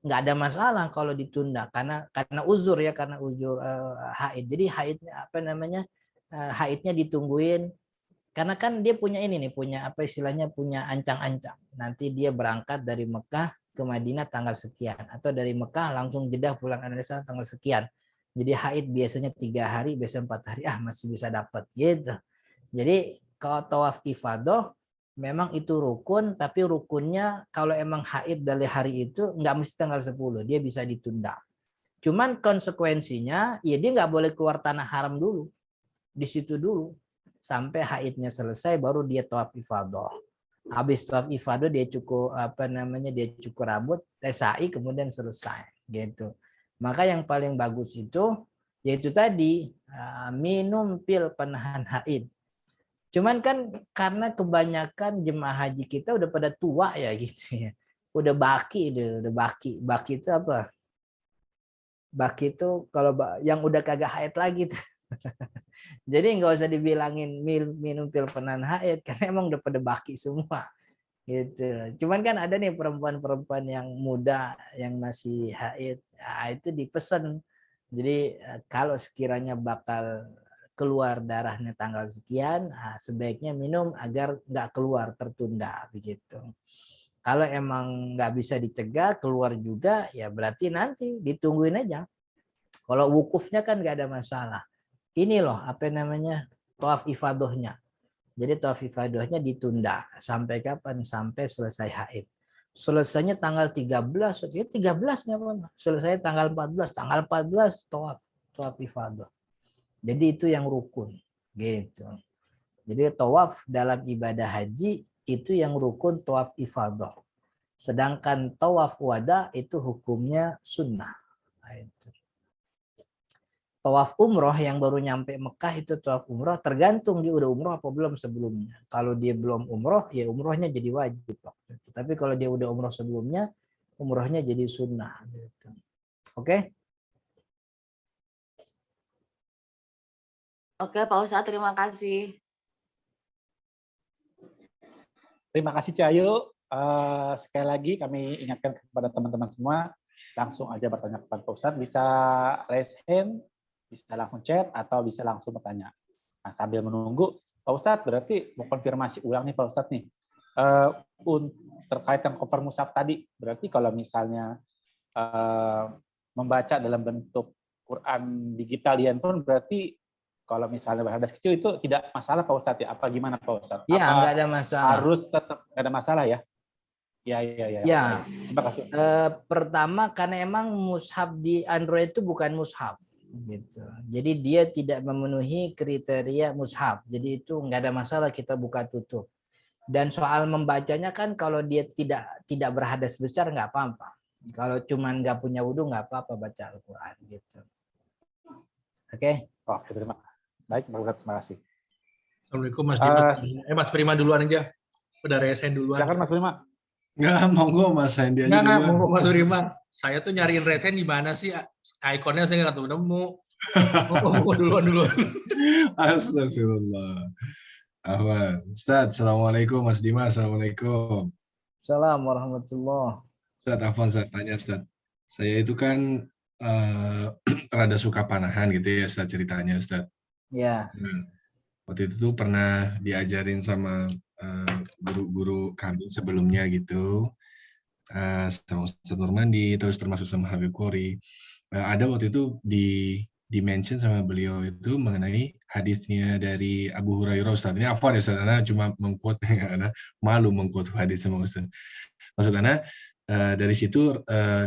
nggak ada masalah kalau ditunda karena uzur ya, karena uzur haid. Jadi haidnya apa namanya, haidnya ditungguin karena kan dia punya ini nih, punya apa istilahnya, punya ancang-ancang. Nanti dia berangkat dari Mekah ke Madinah tanggal sekian, atau dari Mekah langsung jeda pulang Indonesia tanggal sekian. Jadi haid biasanya 3 hari, biasanya 4 hari, masih bisa dapat gitu. Jadi kalau tawaf ifadah memang itu rukun, tapi rukunnya kalau emang haid dari hari itu nggak mesti tanggal 10, dia bisa ditunda. Cuman konsekuensinya ya dia nggak boleh keluar tanah haram dulu, di situ dulu sampai haidnya selesai baru dia tawaf ifadah. Habis tawaf ifadah dia cukur apa namanya, dia cukur rambut, sa'i, kemudian selesai gitu. Maka yang paling bagus itu yaitu tadi minum pil penahan haid. Cuman kan karena kebanyakan jemaah haji kita udah pada tua ya gitu ya. Udah baki, udah baki. Baki itu apa? Baki itu kalau yang udah kagak haid lagi tuh. Jadi nggak usah dibilangin minum pil penahan haid karena emang udah pada baki semua. Gitu. Cuman kan ada nih perempuan-perempuan yang muda yang masih haid, itu dipesan. Jadi kalau sekiranya bakal keluar darahnya tanggal sekian, sebaiknya minum agar nggak keluar, tertunda begitu. Kalau emang nggak bisa dicegah keluar juga, ya berarti nanti ditungguin aja. Kalau wukufnya kan nggak ada masalah. Ini loh apa namanya, tawaf ifadahnya. Jadi tawaf ifadahnya ditunda sampai kapan? Sampai selesai haid. Selesainya tanggal 13, ya 13 nggak apa-apa. Selesai tanggal 14, tanggal 14 tawaf ifadah. Jadi itu yang rukun gitu. Jadi tawaf dalam ibadah haji itu yang rukun tawaf ifadah. Sedangkan tawaf wada itu hukumnya sunnah. Nah, itu. Tawaf umroh yang baru nyampe Mekah itu tawaf umroh tergantung dia udah umroh apa belum sebelumnya. Kalau dia belum umroh ya umrohnya jadi wajib. Tapi kalau dia udah umroh sebelumnya umrohnya jadi sunnah. Gitu. Oke? Oke, Pak Ustadz, terima kasih. Terima kasih Cahyo. Sekali lagi kami ingatkan kepada teman-teman semua, langsung aja bertanya kepada Pak Ustadz. Bisa raise hand, bisa langsung chat, atau bisa langsung bertanya. Nah, sambil menunggu, Pak Ustadz berarti mau konfirmasi ulang nih Pak Ustadz nih. Terkait dengan cover mushaf tadi, berarti kalau misalnya membaca dalam bentuk Quran digital di handphone, berarti kalau misalnya berhadas kecil itu tidak masalah Pak Ustadz ya? Apa gimana Pak Ustadz? Iya, nggak ada masalah. Harus tetap nggak ada masalah ya? Ya. Terima kasih. Pertama karena emang mushaf di Android itu bukan mushaf gitu. Jadi dia tidak memenuhi kriteria mushaf. Jadi itu nggak ada masalah kita buka tutup. Dan soal membacanya kan kalau dia tidak berhadas besar nggak apa-apa. Kalau cuman nggak punya wudhu nggak apa-apa baca Al-Quran gitu. Oke. Oke, baik, Pak Ustadz, terima kasih. Assalamualaikum Mas Dimas. Mas Prima duluan aja. Udah resen duluan. Silakan Mas Prima. Enggak, monggo Mas Hendy aja Enggak, duluan. mau Mas Prima. Saya tuh nyariin resen di mana sih? Ikonnya saya nggak ketemu. Mau duluan. Astagfirullah. Ahwan. Ustaz, Assalamualaikum Mas Dimas. Assalamualaikum. Assalamualaikum warahmatullahi. Ustaz, Afwan, saya tanya Ustaz. Saya itu kan rada suka panahan gitu ya Ustaz ceritanya Ustaz. Ya. Waktu itu tuh pernah diajarin sama guru-guru kami sebelumnya gitu, sama Ustaz Nurmandi, terus termasuk sama Habib Qori. Ada waktu itu di-mention sama beliau itu mengenai hadisnya dari Abu Hurairah Ustaz. Ini afwan ya Ustaz, Ana cuma mengquote, Ana malu mengquote hadis sama Ustaz. Maksud Ana dari situ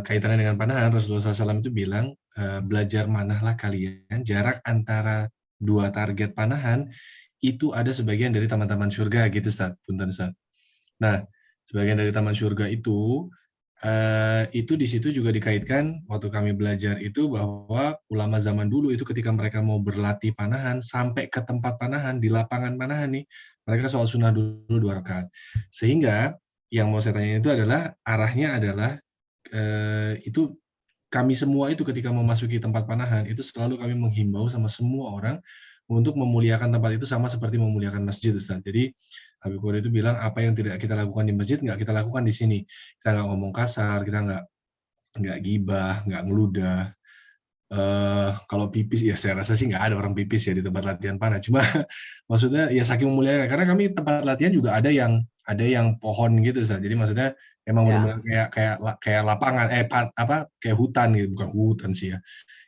kaitannya dengan panahan, Rasulullah SAW itu bilang belajar manahlah kalian, jarak antara dua target panahan itu ada sebagian dari taman-taman surga gitu Ustaz. Punten Ustaz. Nah, sebagian dari taman surga itu di situ juga dikaitkan waktu kami belajar itu bahwa ulama zaman dulu itu ketika mereka mau berlatih panahan sampai ke tempat panahan di lapangan panahan nih, mereka sholat sunnah dulu 2 rakaat. Sehingga yang mau saya tanya itu adalah arahnya adalah itu kami semua itu ketika memasuki tempat panahan itu selalu kami menghimbau sama semua orang untuk memuliakan tempat itu sama seperti memuliakan masjid Ustaz. Jadi Habib Qori itu bilang apa yang tidak kita lakukan di masjid nggak kita lakukan di sini. Kita nggak ngomong kasar, kita nggak gibah, nggak ngeludah. Kalau pipis ya saya rasa sih nggak ada orang pipis ya di tempat latihan panah. Cuma maksudnya ya saking memuliakan karena kami tempat latihan juga ada yang pohon gitu Ustaz. Jadi maksudnya emang benar-benar kayak lapangan kayak hutan gitu, bukan hutan sih ya.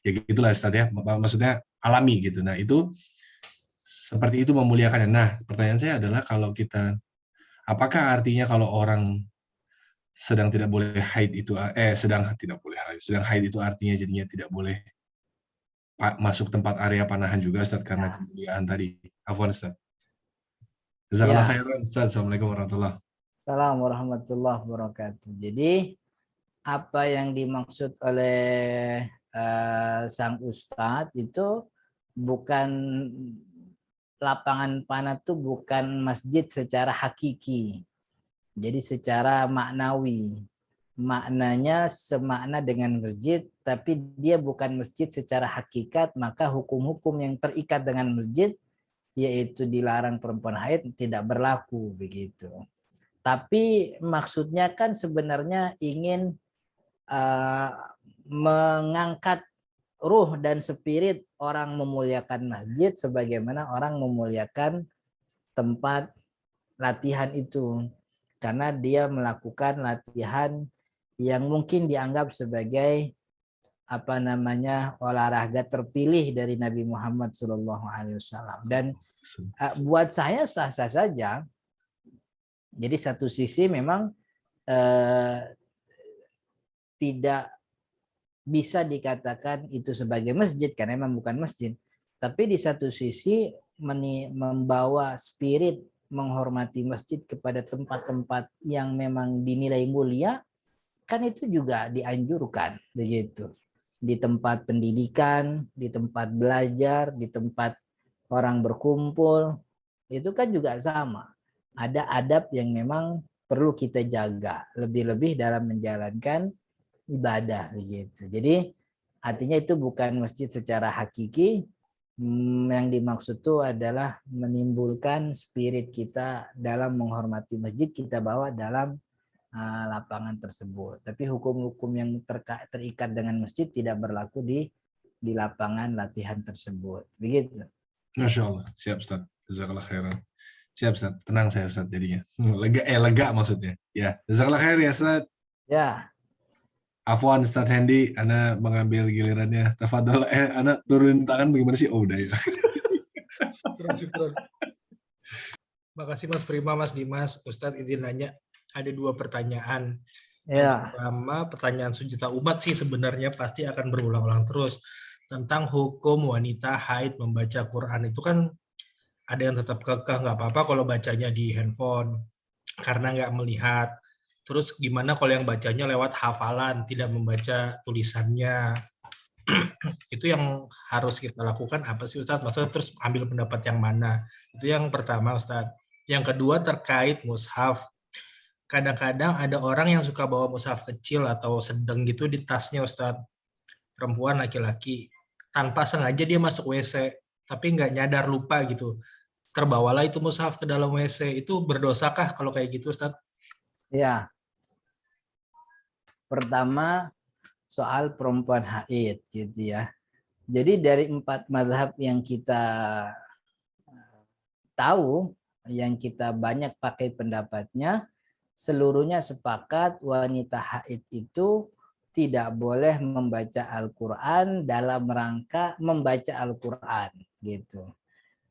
Ya gitulah Ustaz ya. Maksudnya alami gitu. Nah, itu seperti itu memuliakannya. Nah, pertanyaan saya adalah apakah artinya kalau orang sedang tidak boleh haid itu sedang haid itu artinya jadinya tidak boleh masuk tempat area panahan juga Ustaz karena kemuliaan tadi. Afwan Ustaz. Jazakallah khairan Ustaz. Assalamualaikum warahmatullahi wabarakatuh. Assalamualaikum warahmatullahi wabarakatuh. Jadi apa yang dimaksud oleh sang ustadz itu bukan lapangan panah itu bukan masjid secara hakiki. Jadi secara maknawi. Maknanya semakna dengan masjid, tapi dia bukan masjid secara hakikat, maka hukum-hukum yang terikat dengan masjid, yaitu dilarang perempuan haid, tidak berlaku begitu. Tapi maksudnya kan sebenarnya ingin mengangkat ruh dan spirit orang memuliakan masjid sebagaimana orang memuliakan tempat latihan itu. Karena dia melakukan latihan yang mungkin dianggap sebagai olahraga terpilih dari Nabi Muhammad SAW. Dan buat saya sah-sah saja. Jadi satu sisi memang tidak bisa dikatakan itu sebagai masjid karena memang bukan masjid. Tapi di satu sisi membawa spirit menghormati masjid kepada tempat-tempat yang memang dinilai mulia, kan itu juga dianjurkan begitu. Di tempat pendidikan, di tempat belajar, di tempat orang berkumpul, itu kan juga sama. Ada adab yang memang perlu kita jaga, lebih-lebih dalam menjalankan ibadah begitu. Jadi artinya itu bukan masjid secara hakiki. Yang dimaksud itu adalah menimbulkan spirit kita dalam menghormati masjid, kita bawa dalam lapangan tersebut. Tapi hukum-hukum yang terikat dengan masjid tidak berlaku di lapangan latihan tersebut. Begitu. Masya Allah. Siap Ustaz. Jazakallah khairan. Siap Ustaz. Tenang saya Ustaz jadinya. Lega maksudnya. Ya. Jazakallah khair ya Ustaz. Ya. Afwan Ustaz Hendy, Ana mengambil gilirannya. Tafadhol, Ana turun tangan bagaimana sih? Oh, udah ya. Syukron. Makasih Mas Prima, Mas Dimas. Ustadz izin nanya, ada 2 pertanyaan. Ya. Pertama, pertanyaan sejuta umat sih sebenarnya pasti akan berulang-ulang terus. Tentang hukum wanita haid membaca Quran itu kan ada yang tetap kekeh, nggak apa-apa kalau bacanya di handphone karena nggak melihat. Terus gimana kalau yang bacanya lewat hafalan, tidak membaca tulisannya? Itu yang harus kita lakukan apa sih Ustadz? Maksudnya terus ambil pendapat yang mana? Itu yang pertama Ustadz. Yang kedua terkait mushaf. Kadang-kadang ada orang yang suka bawa mushaf kecil atau sedang gitu di tasnya Ustadz. Perempuan, laki-laki. Tanpa sengaja dia masuk WC, tapi nggak nyadar, lupa gitu. Terbawalah itu mushaf ke dalam WC. Itu berdosakah kalau kayak gitu Ustadz? Ya, pertama soal perempuan haid gitu ya. Jadi dari 4 mazhab yang kita tahu, yang kita banyak pakai pendapatnya, seluruhnya sepakat wanita haid itu tidak boleh membaca Al-Quran dalam rangka membaca Al-Quran gitu.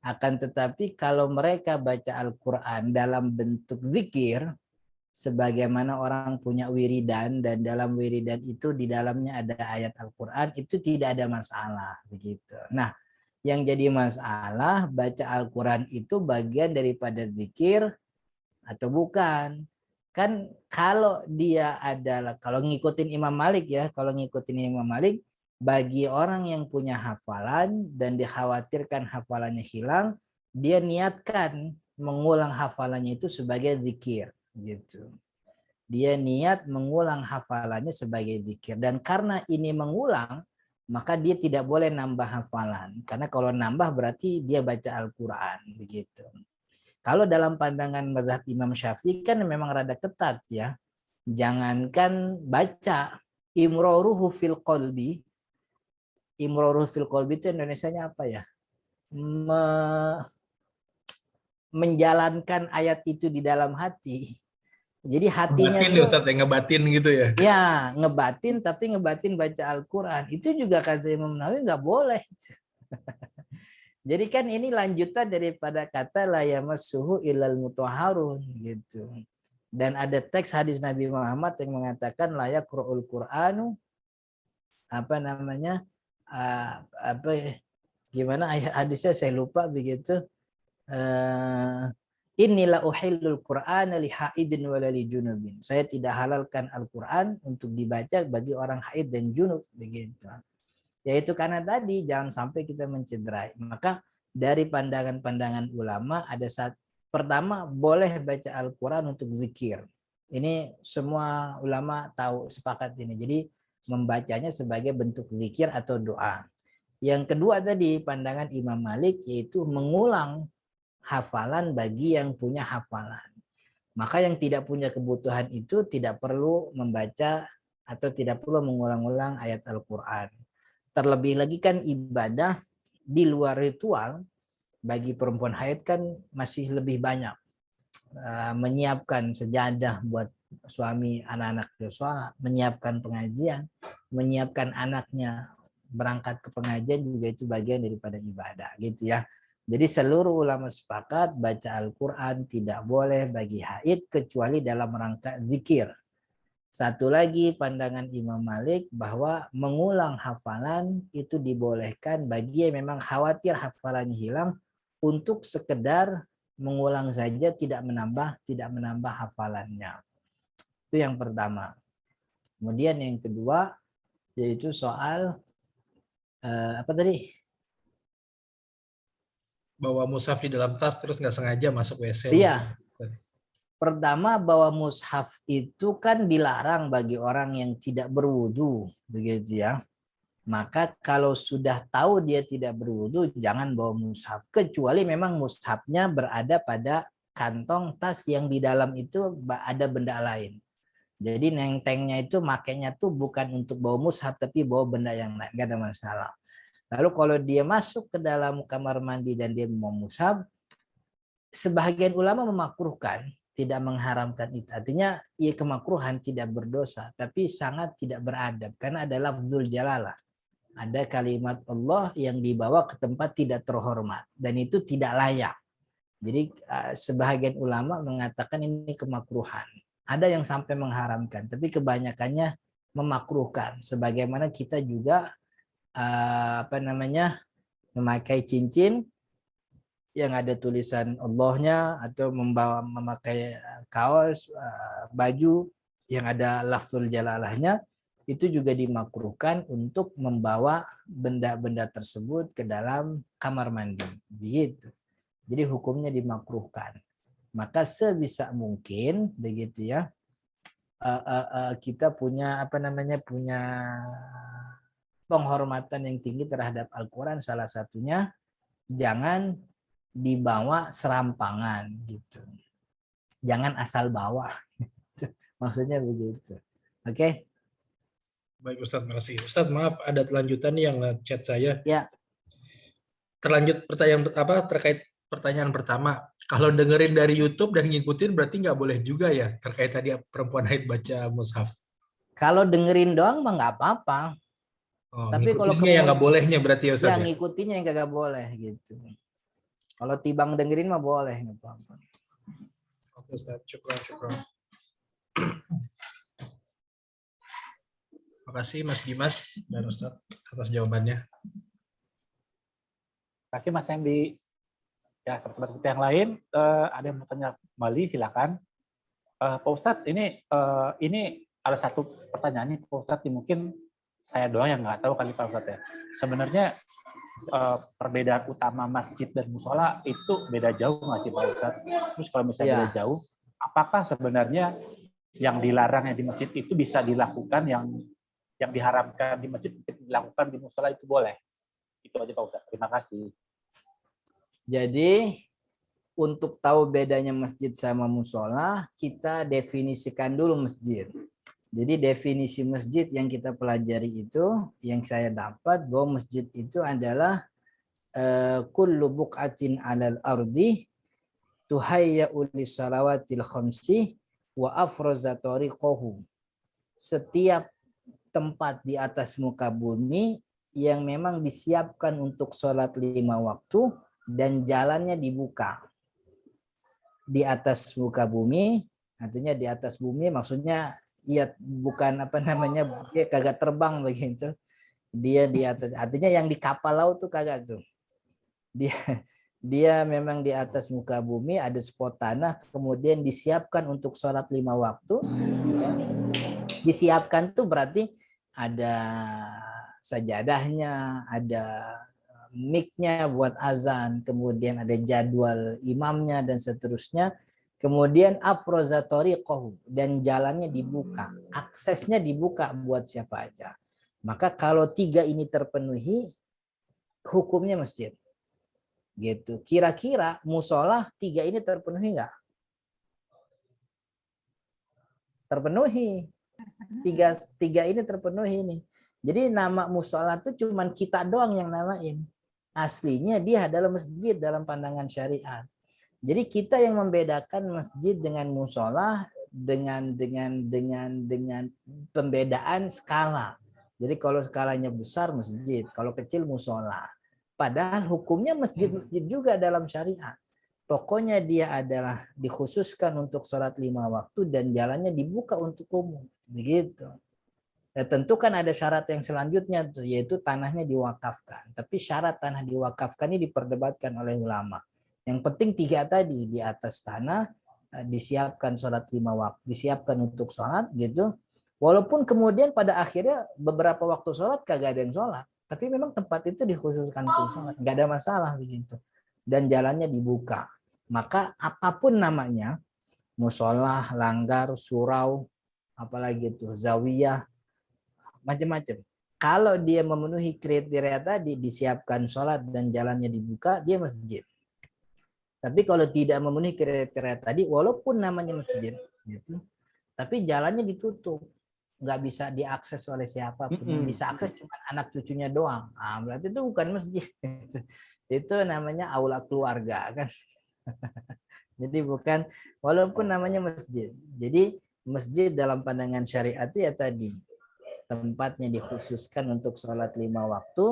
Akan tetapi kalau mereka baca Al-Quran dalam bentuk zikir, sebagaimana orang punya wiridan dan dalam wiridan itu di dalamnya ada ayat Al-Quran, itu tidak ada masalah begitu. Nah, yang jadi masalah baca Al-Quran itu bagian daripada zikir atau bukan. Kan kalau dia adalah, kalau ngikutin Imam Malik ya, kalau ngikutin Imam Malik, bagi orang yang punya hafalan dan dikhawatirkan hafalannya hilang, dia niatkan mengulang hafalannya itu sebagai zikir gitu. Dia niat mengulang hafalannya sebagai zikir, dan karena ini mengulang, maka dia tidak boleh nambah hafalan, karena kalau nambah berarti dia baca Al-Quran begitu. Kalau dalam pandangan mazhab Imam Syafi'i kan memang rada ketat ya. Jangankan baca, imroruhu fil qalbi. Imroruhu fil qalbi itu Indonesianya apa ya? Menjalankan ayat itu di dalam hati. Jadi hatinya Ngebatin tuh ya Ustadz, ngebatin gitu ya? Ya, ngebatin, tapi ngebatin baca Al-Quran. Itu juga kata Imam Nawawi nggak boleh. Jadi kan ini lanjutan daripada kata la yamassuhu illal mutahharun gitu. Dan ada teks hadis Nabi Muhammad yang mengatakan la yaqra'ul Qur'anu gimana ayat hadisnya saya lupa begitu. Inilah uhillul Qur'ana li haidin wa li junubin. Saya tidak halalkan Al-Qur'an untuk dibaca bagi orang haid dan junub begitu. Yaitu karena tadi jangan sampai kita mencederai. Maka dari pandangan-pandangan ulama ada pertama boleh baca Al-Qur'an untuk zikir. Ini semua ulama tahu, sepakat ini. Jadi membacanya sebagai bentuk zikir atau doa. Yang kedua tadi pandangan Imam Malik yaitu mengulang hafalan bagi yang punya hafalan. Maka yang tidak punya kebutuhan itu tidak perlu membaca atau tidak perlu mengulang-ulang ayat Al-Quran. Terlebih lagi kan ibadah di luar ritual bagi perempuan haid kan masih lebih banyak. Menyiapkan sejadah buat suami, anak-anak sholat, menyiapkan pengajian, menyiapkan anaknya berangkat ke pengajian juga itu bagian daripada ibadah gitu ya. Jadi seluruh ulama sepakat baca Al-Quran tidak boleh bagi haid kecuali dalam rangka zikir. Satu lagi pandangan Imam Malik bahwa mengulang hafalan itu dibolehkan bagi yang memang khawatir hafalannya hilang untuk sekedar mengulang saja tidak menambah hafalannya. Itu yang pertama. Kemudian yang kedua yaitu soal apa tadi? Bawa mushaf di dalam tas terus nggak sengaja masuk WC. Iya. Pertama bahwa mushaf itu kan dilarang bagi orang yang tidak berwudu, begitu ya. Maka kalau sudah tahu dia tidak berwudu, jangan bawa mushaf. Kecuali memang mushafnya berada pada kantong tas yang di dalam itu ada benda lain. Jadi nentengnya itu makanya tuh bukan untuk bawa mushaf, tapi bawa benda yang lain, nggak ada masalah. Lalu kalau dia masuk ke dalam kamar mandi dan dia mau mushaf, sebahagian ulama memakruhkan, tidak mengharamkan itu. Artinya ia kemakruhan tidak berdosa, tapi sangat tidak beradab karena ada lafzul jalalah. Ada kalimat Allah yang dibawa ke tempat tidak terhormat dan itu tidak layak. Jadi sebahagian ulama mengatakan ini kemakruhan. Ada yang sampai mengharamkan, tapi kebanyakannya memakruhkan. Sebagaimana kita juga memakai cincin yang ada tulisan Allahnya atau memakai kaos, baju yang ada lafzul jalalahnya, itu juga dimakruhkan untuk membawa benda-benda tersebut ke dalam kamar mandi. Begitu. Jadi hukumnya dimakruhkan. Maka sebisa mungkin begitu ya, kita punya punya penghormatan yang tinggi terhadap Al-Quran. Salah satunya jangan dibawa serampangan gitu. Jangan asal bawa. Maksudnya begitu. Oke? Baik Ustadz, makasih. Ustadz, maaf ada lanjutan yang chat saya. Ya. Terlanjut terkait pertanyaan pertama. Kalau dengerin dari YouTube dan ngikutin berarti nggak boleh juga ya terkait tadi perempuan haid baca mushaf. Kalau dengerin doang mah nggak apa-apa. Oh, Tapi kalau yang nggak bolehnya berarti ya Ustadz ya? ngikutinya yang kagak boleh gitu. Kalau tibang dengerin mah boleh, nggak apa-apa. Oke Ustadz, syukran. Terima kasih Mas Dimas dan Ustadz atas jawabannya. Terima kasih Mas Hendy. Ya, sahabat kita yang lain, ada yang mau tanya kembali, silakan. Pak Ustadz, ini ada satu pertanyaan nih, Pak Ustadz, mungkin saya doang yang nggak tahu kali Pak Ustadz ya. Sebenarnya perbedaan utama masjid dan musola itu beda jauh nggak sih Pak Ustadz? Terus kalau misalnya beda jauh, apakah sebenarnya yang dilarang di masjid itu bisa dilakukan, yang diharamkan di masjid dilakukan di musola itu boleh? Itu aja Pak Ustadz. Terima kasih. Jadi untuk tahu bedanya masjid sama musola, kita definisikan dulu masjid. Jadi definisi masjid yang kita pelajari itu, yang saya dapat bahwa masjid itu adalah kullu buq'atin 'alal ardi tuhayya'u lis-salawatil khamsi wa afraza tariqahu. Setiap tempat di atas muka bumi yang memang disiapkan untuk sholat 5 waktu dan jalannya dibuka. Di atas muka bumi, artinya di atas bumi maksudnya ya bukan dia kagak terbang begitu. Dia di atas, artinya yang di kapal laut tuh kagak tuh. Dia memang di atas muka bumi ada spot tanah, kemudian disiapkan untuk sholat 5 waktu. Disiapkan tuh berarti ada sajadahnya, ada mic-nya buat azan, kemudian ada jadwal imamnya dan seterusnya. Kemudian afroza tariqahu, dan jalannya dibuka, aksesnya dibuka buat siapa aja. Maka kalau 3 ini terpenuhi, hukumnya masjid. Gitu. Kira-kira musola 3 ini terpenuhi nggak? Terpenuhi. 3 ini terpenuhi nih. Jadi nama musola itu cuman kita doang yang namain. Aslinya dia adalah masjid dalam pandangan syariat. Jadi kita yang membedakan masjid dengan musola dengan pembedaan skala. Jadi kalau skalanya besar masjid, kalau kecil musola. Padahal hukumnya masjid-masjid juga dalam syariat. Pokoknya dia adalah dikhususkan untuk sholat 5 waktu dan jalannya dibuka untuk umum. Begitu. Ya, tentu kan ada syarat yang selanjutnya tuh, yaitu tanahnya diwakafkan. Tapi syarat tanah diwakafkan ini diperdebatkan oleh ulama. Yang penting 3 tadi, di atas tanah disiapkan sholat 5 waktu, disiapkan untuk sholat gitu. Walaupun kemudian pada akhirnya beberapa waktu sholat kagak ada yang sholat, tapi memang tempat itu dikhususkan untuk sholat, nggak ada masalah begitu. Dan jalannya dibuka. Maka apapun namanya, musola, langgar, surau, apalagi itu zawiyah, macam-macam. Kalau dia memenuhi kriteria tadi, disiapkan sholat dan jalannya dibuka, dia masjid. Tapi kalau tidak memenuhi kriteria tadi, walaupun namanya masjid, gitu, tapi jalannya ditutup, nggak bisa diakses oleh siapapun. Bisa akses cuma anak cucunya doang. Nah, berarti itu bukan masjid. Itu namanya aula keluarga kan. Jadi bukan, walaupun namanya masjid. Jadi masjid dalam pandangan syariat itu ya tadi, tempatnya dikhususkan untuk sholat 5 waktu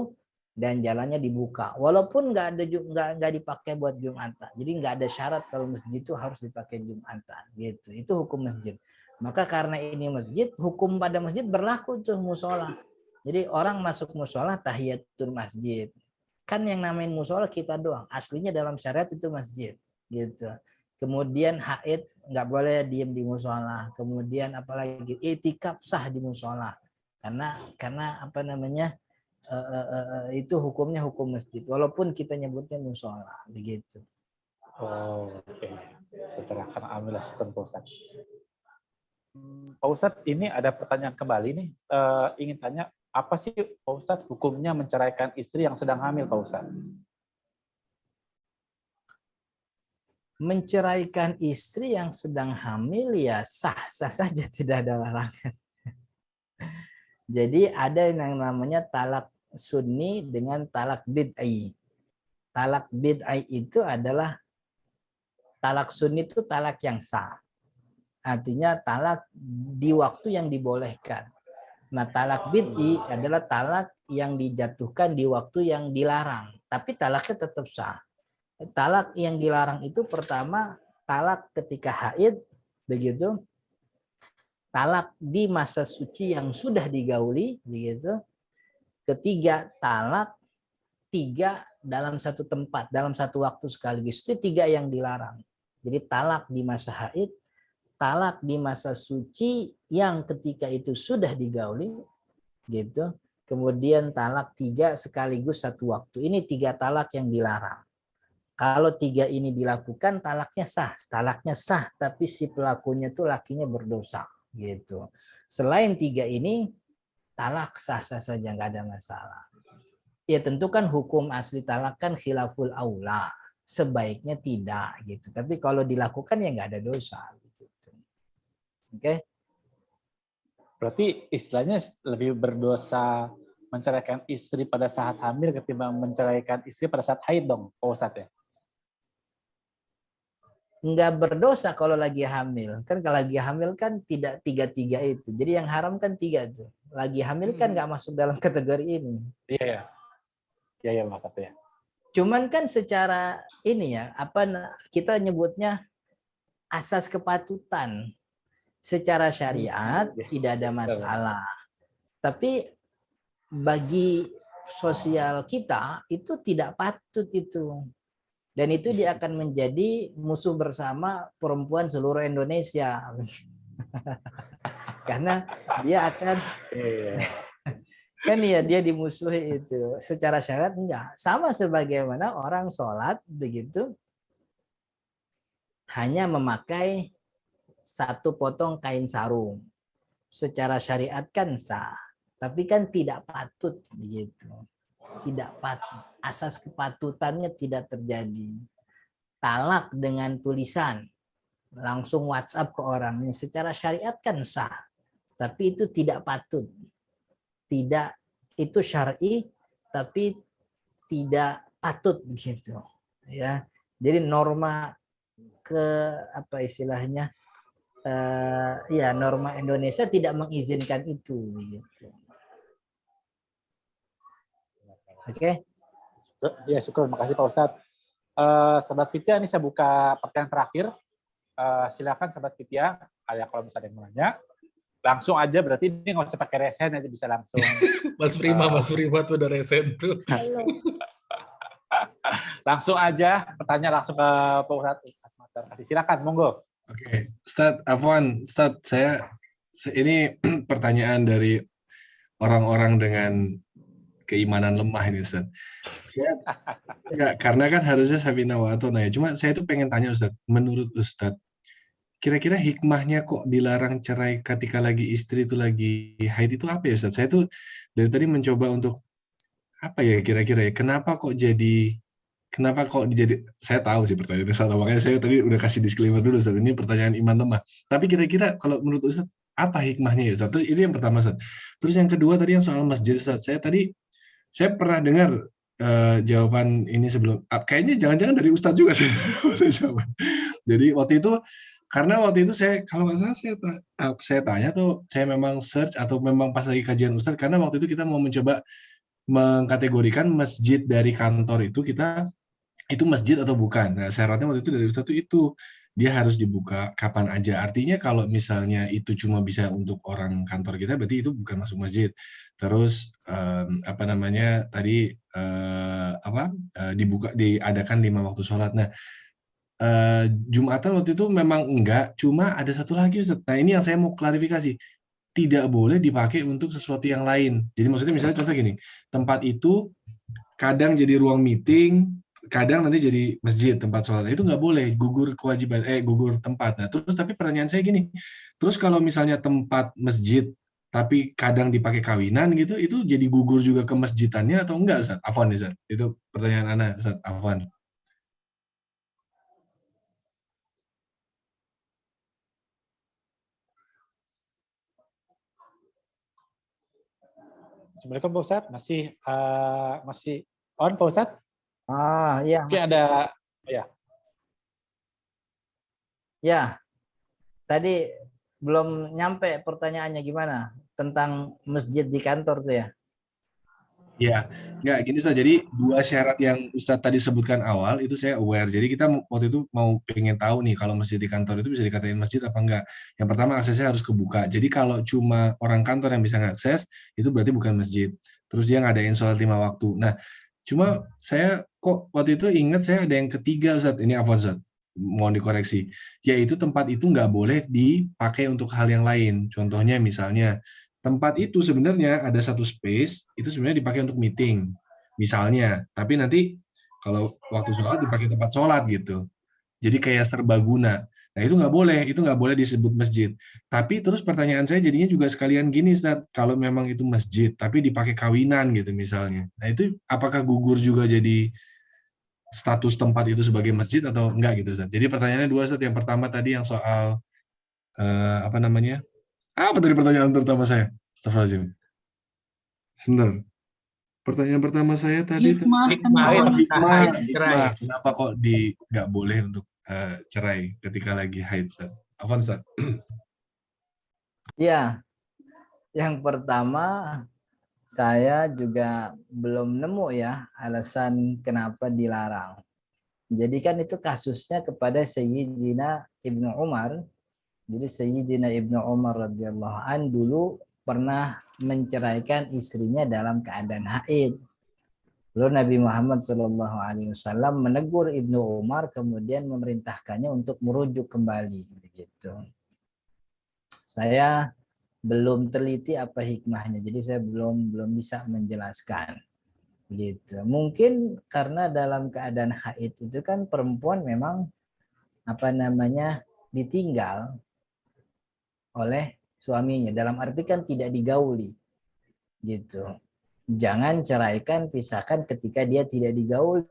dan jalannya dibuka. Walaupun nggak dipakai buat Jumatan. Jadi nggak ada syarat kalau masjid itu harus dipakai Jumatan. Gitu. Itu hukum masjid. Maka karena ini masjid, hukum pada masjid berlaku tuh musola. Jadi orang masuk musola tahiyatul masjid. Kan yang namain musola kita doang. Aslinya dalam syariat itu masjid. Gitu. Kemudian haid nggak boleh diem di musola. Kemudian apalagi itikaf sah di musola. Karena apa namanya, itu hukumnya hukum masjid, walaupun kita nyebutnya musola begitu. Oh, oke. Tercerahkan, alhamdulillah, syukur Pak Ustadz. Pak Ustadz, ini ada pertanyaan kembali nih. Ingin tanya, apa sih Pak Ustadz hukumnya menceraikan istri yang sedang hamil, Pak Ustadz? Menceraikan istri yang sedang hamil ya sah-sah saja, tidak ada larangan. Jadi ada yang namanya talak sunni dengan talak bid'ai. Talak bid'ai itu adalah talak sunni itu talak yang sah. Artinya talak di waktu yang dibolehkan. Nah, talak bid'i adalah talak yang dijatuhkan di waktu yang dilarang, tapi talaknya tetap sah. Talak yang dilarang itu pertama talak ketika haid, begitu. Talak di masa suci yang sudah digauli, begitu. Ketiga, talak 3 dalam satu tempat, dalam satu waktu sekaligus. Itu 3 yang dilarang. Jadi talak di masa haid, talak di masa suci yang ketika itu sudah digauli, gitu. Kemudian talak 3 sekaligus satu waktu. Ini 3 talak yang dilarang. Kalau 3 ini dilakukan, talaknya sah, tapi si pelakunya tuh lakinya berdosa, gitu. Selain 3 ini, talak sah-sah saja, nggak ada masalah. Ya tentu kan hukum asli talak kan khilaful aula, sebaiknya tidak, gitu. Tapi kalau dilakukan ya nggak ada dosa, gitu. Oke? Berarti istilahnya lebih berdosa menceraikan istri pada saat hamil ketimbang menceraikan istri pada saat haid dong, Pak Ustadz ya? Nggak berdosa kalau lagi hamil. Kan kalau lagi hamil kan tidak 3-3 itu. Jadi yang haram kan 3 tuh. Lagi hamil kan nggak masuk dalam kategori ini. Iya, ya. Iya, Mas ya. Cuman kan secara ini ya, kita nyebutnya asas kepatutan. Secara syariat tidak ada masalah. Tapi bagi sosial kita itu tidak patut itu. Dan itu dia akan menjadi musuh bersama perempuan seluruh Indonesia. Karena dia akan kan ya dia dimusuhi itu. Secara syariat enggak. Sama sebagaimana orang sholat begitu hanya memakai 1 potong kain sarung. Secara syariat kan sah, tapi kan tidak patut begitu. Tidak patut. Asas kepatutannya tidak terjadi. Talak dengan tulisan, langsung WhatsApp ke orangnya. Secara syariat kan sah, tapi itu tidak patut. Tidak, itu syar'i, tapi tidak patut begitu. Ya, jadi norma apa istilahnya? Ya norma Indonesia tidak mengizinkan itu begitu. Oke. Ya, syukur. Makasih Pak Ustadz. Sahabat Fitya, ini saya buka pertanyaan terakhir. Silakan Sahabat Fitya, kalau misalnya yang mau nanya, langsung aja. Berarti ini nggak usah pakai resen aja, bisa langsung. Mas Prima tuh udah resen tuh. Langsung aja, pertanyaan langsung ke Pak Ustadz. Silakan, monggo. Oke, Ustadz, Afwan, Ustadz, ini pertanyaan dari orang-orang dengan keimanan lemah ini, Ustadz. Karena kan harusnya Sabina wa Atona ya. Cuma saya tuh pengen tanya, Ustadz, menurut Ustadz, kira-kira hikmahnya kok dilarang cerai ketika lagi istri itu lagi haid itu apa ya, Ustadz? Saya tuh dari tadi mencoba untuk apa ya kira-kira ya, kenapa kok jadi saya tahu sih pertanyaannya salah, makanya saya tadi udah kasih disclaimer dulu, Ustadz, ini pertanyaan iman lemah. Tapi kira-kira kalau menurut Ustadz apa hikmahnya ya, Ustadz? Terus ini yang pertama, Ustadz. Terus yang kedua tadi yang soal masjid, Ustadz. Saya pernah dengar jawaban ini sebelum, kayaknya jangan-jangan dari Ustadz juga sih. Jadi waktu itu, karena waktu itu kalau nggak salah saya tanya tuh, saya memang search atau memang pas lagi kajian Ustadz, karena waktu itu kita mau mencoba mengkategorikan masjid dari kantor itu masjid atau bukan. Nah, syaratnya waktu itu dari Ustadz itu dia harus dibuka kapan aja. Artinya kalau misalnya itu cuma bisa untuk orang kantor kita, berarti itu bukan masuk masjid. Terus diadakan 5 waktu sholat. Nah, Jumatan waktu itu memang enggak, cuma ada satu lagi, Ustadz. Nah, ini yang saya mau klarifikasi. tidak boleh dipakai untuk sesuatu yang lain. Jadi maksudnya misalnya contoh gini, tempat itu kadang jadi ruang meeting, kadang nanti jadi masjid tempat sholat. Itu nggak boleh, gugur kewajiban, gugur tempat. Nah, terus tapi pertanyaan saya gini, terus kalau misalnya tempat masjid tapi kadang dipakai kawinan gitu, itu jadi gugur juga ke masjidannya atau enggak, Ustaz? Afwan, Ustaz. Itu pertanyaan Ana, Ustaz. Afwan. Assalamualaikum Pak Ustadz, masih on Pak Ustadz? Iya, Mungkin masih. ada ya. Ya, tadi belum nyampe pertanyaannya gimana tentang masjid di kantor tuh ya. Ya, nggak gini Ustaz. Jadi 2 syarat yang Ustadz tadi sebutkan awal itu saya aware. Jadi kita waktu itu mau pengen tahu nih kalau masjid di kantor itu bisa dikatain masjid apa enggak. Yang pertama aksesnya harus kebuka. Jadi kalau cuma orang kantor yang bisa ngakses itu berarti bukan masjid. Terus dia ngadain sholat 5 waktu. Nah, cuma saya kok waktu itu ingat saya ada yang ketiga Ustadz. Ini afwan Ustadz, mohon dikoreksi. Yaitu tempat itu nggak boleh dipakai untuk hal yang lain. Contohnya misalnya tempat itu sebenarnya ada satu space, itu sebenarnya dipakai untuk meeting, misalnya. Tapi nanti kalau waktu sholat dipakai tempat sholat gitu. Jadi kayak serbaguna. Nah itu nggak boleh disebut masjid. Tapi terus pertanyaan saya jadinya juga sekalian gini, Ustaz, kalau memang itu masjid, tapi dipakai kawinan gitu misalnya. Nah itu apakah gugur juga jadi status tempat itu sebagai masjid atau enggak gitu, Ustaz? Jadi pertanyaannya 2, Ustaz. Yang pertama tadi yang soal, apa namanya, apa tadi pertanyaan pertama saya? Astagfirullahaladzim. Sebentar. Pertanyaan pertama saya tadi Hikmah hikmah. cerai. Kenapa kok nggak boleh untuk cerai ketika lagi haid, Ustaz? Afwan, Ustaz. Iya, yang pertama saya juga belum nemu ya alasan kenapa dilarang. Jadi kan itu kasusnya kepada Sayyidina Ibnu Umar. Jadi Sayyidina Ibnu Umar radhiyallahu an dulu pernah menceraikan istrinya dalam keadaan haid. Lalu Nabi Muhammad SAW menegur Ibnu Umar, kemudian memerintahkannya untuk merujuk kembali. Begitu. Saya belum teliti apa hikmahnya, jadi saya belum bisa menjelaskan. Gitu. Mungkin karena dalam keadaan haid itu kan perempuan memang ditinggal oleh suaminya, dalam arti kan tidak digauli gitu. Jangan ceraikan, pisahkan ketika dia tidak digauli.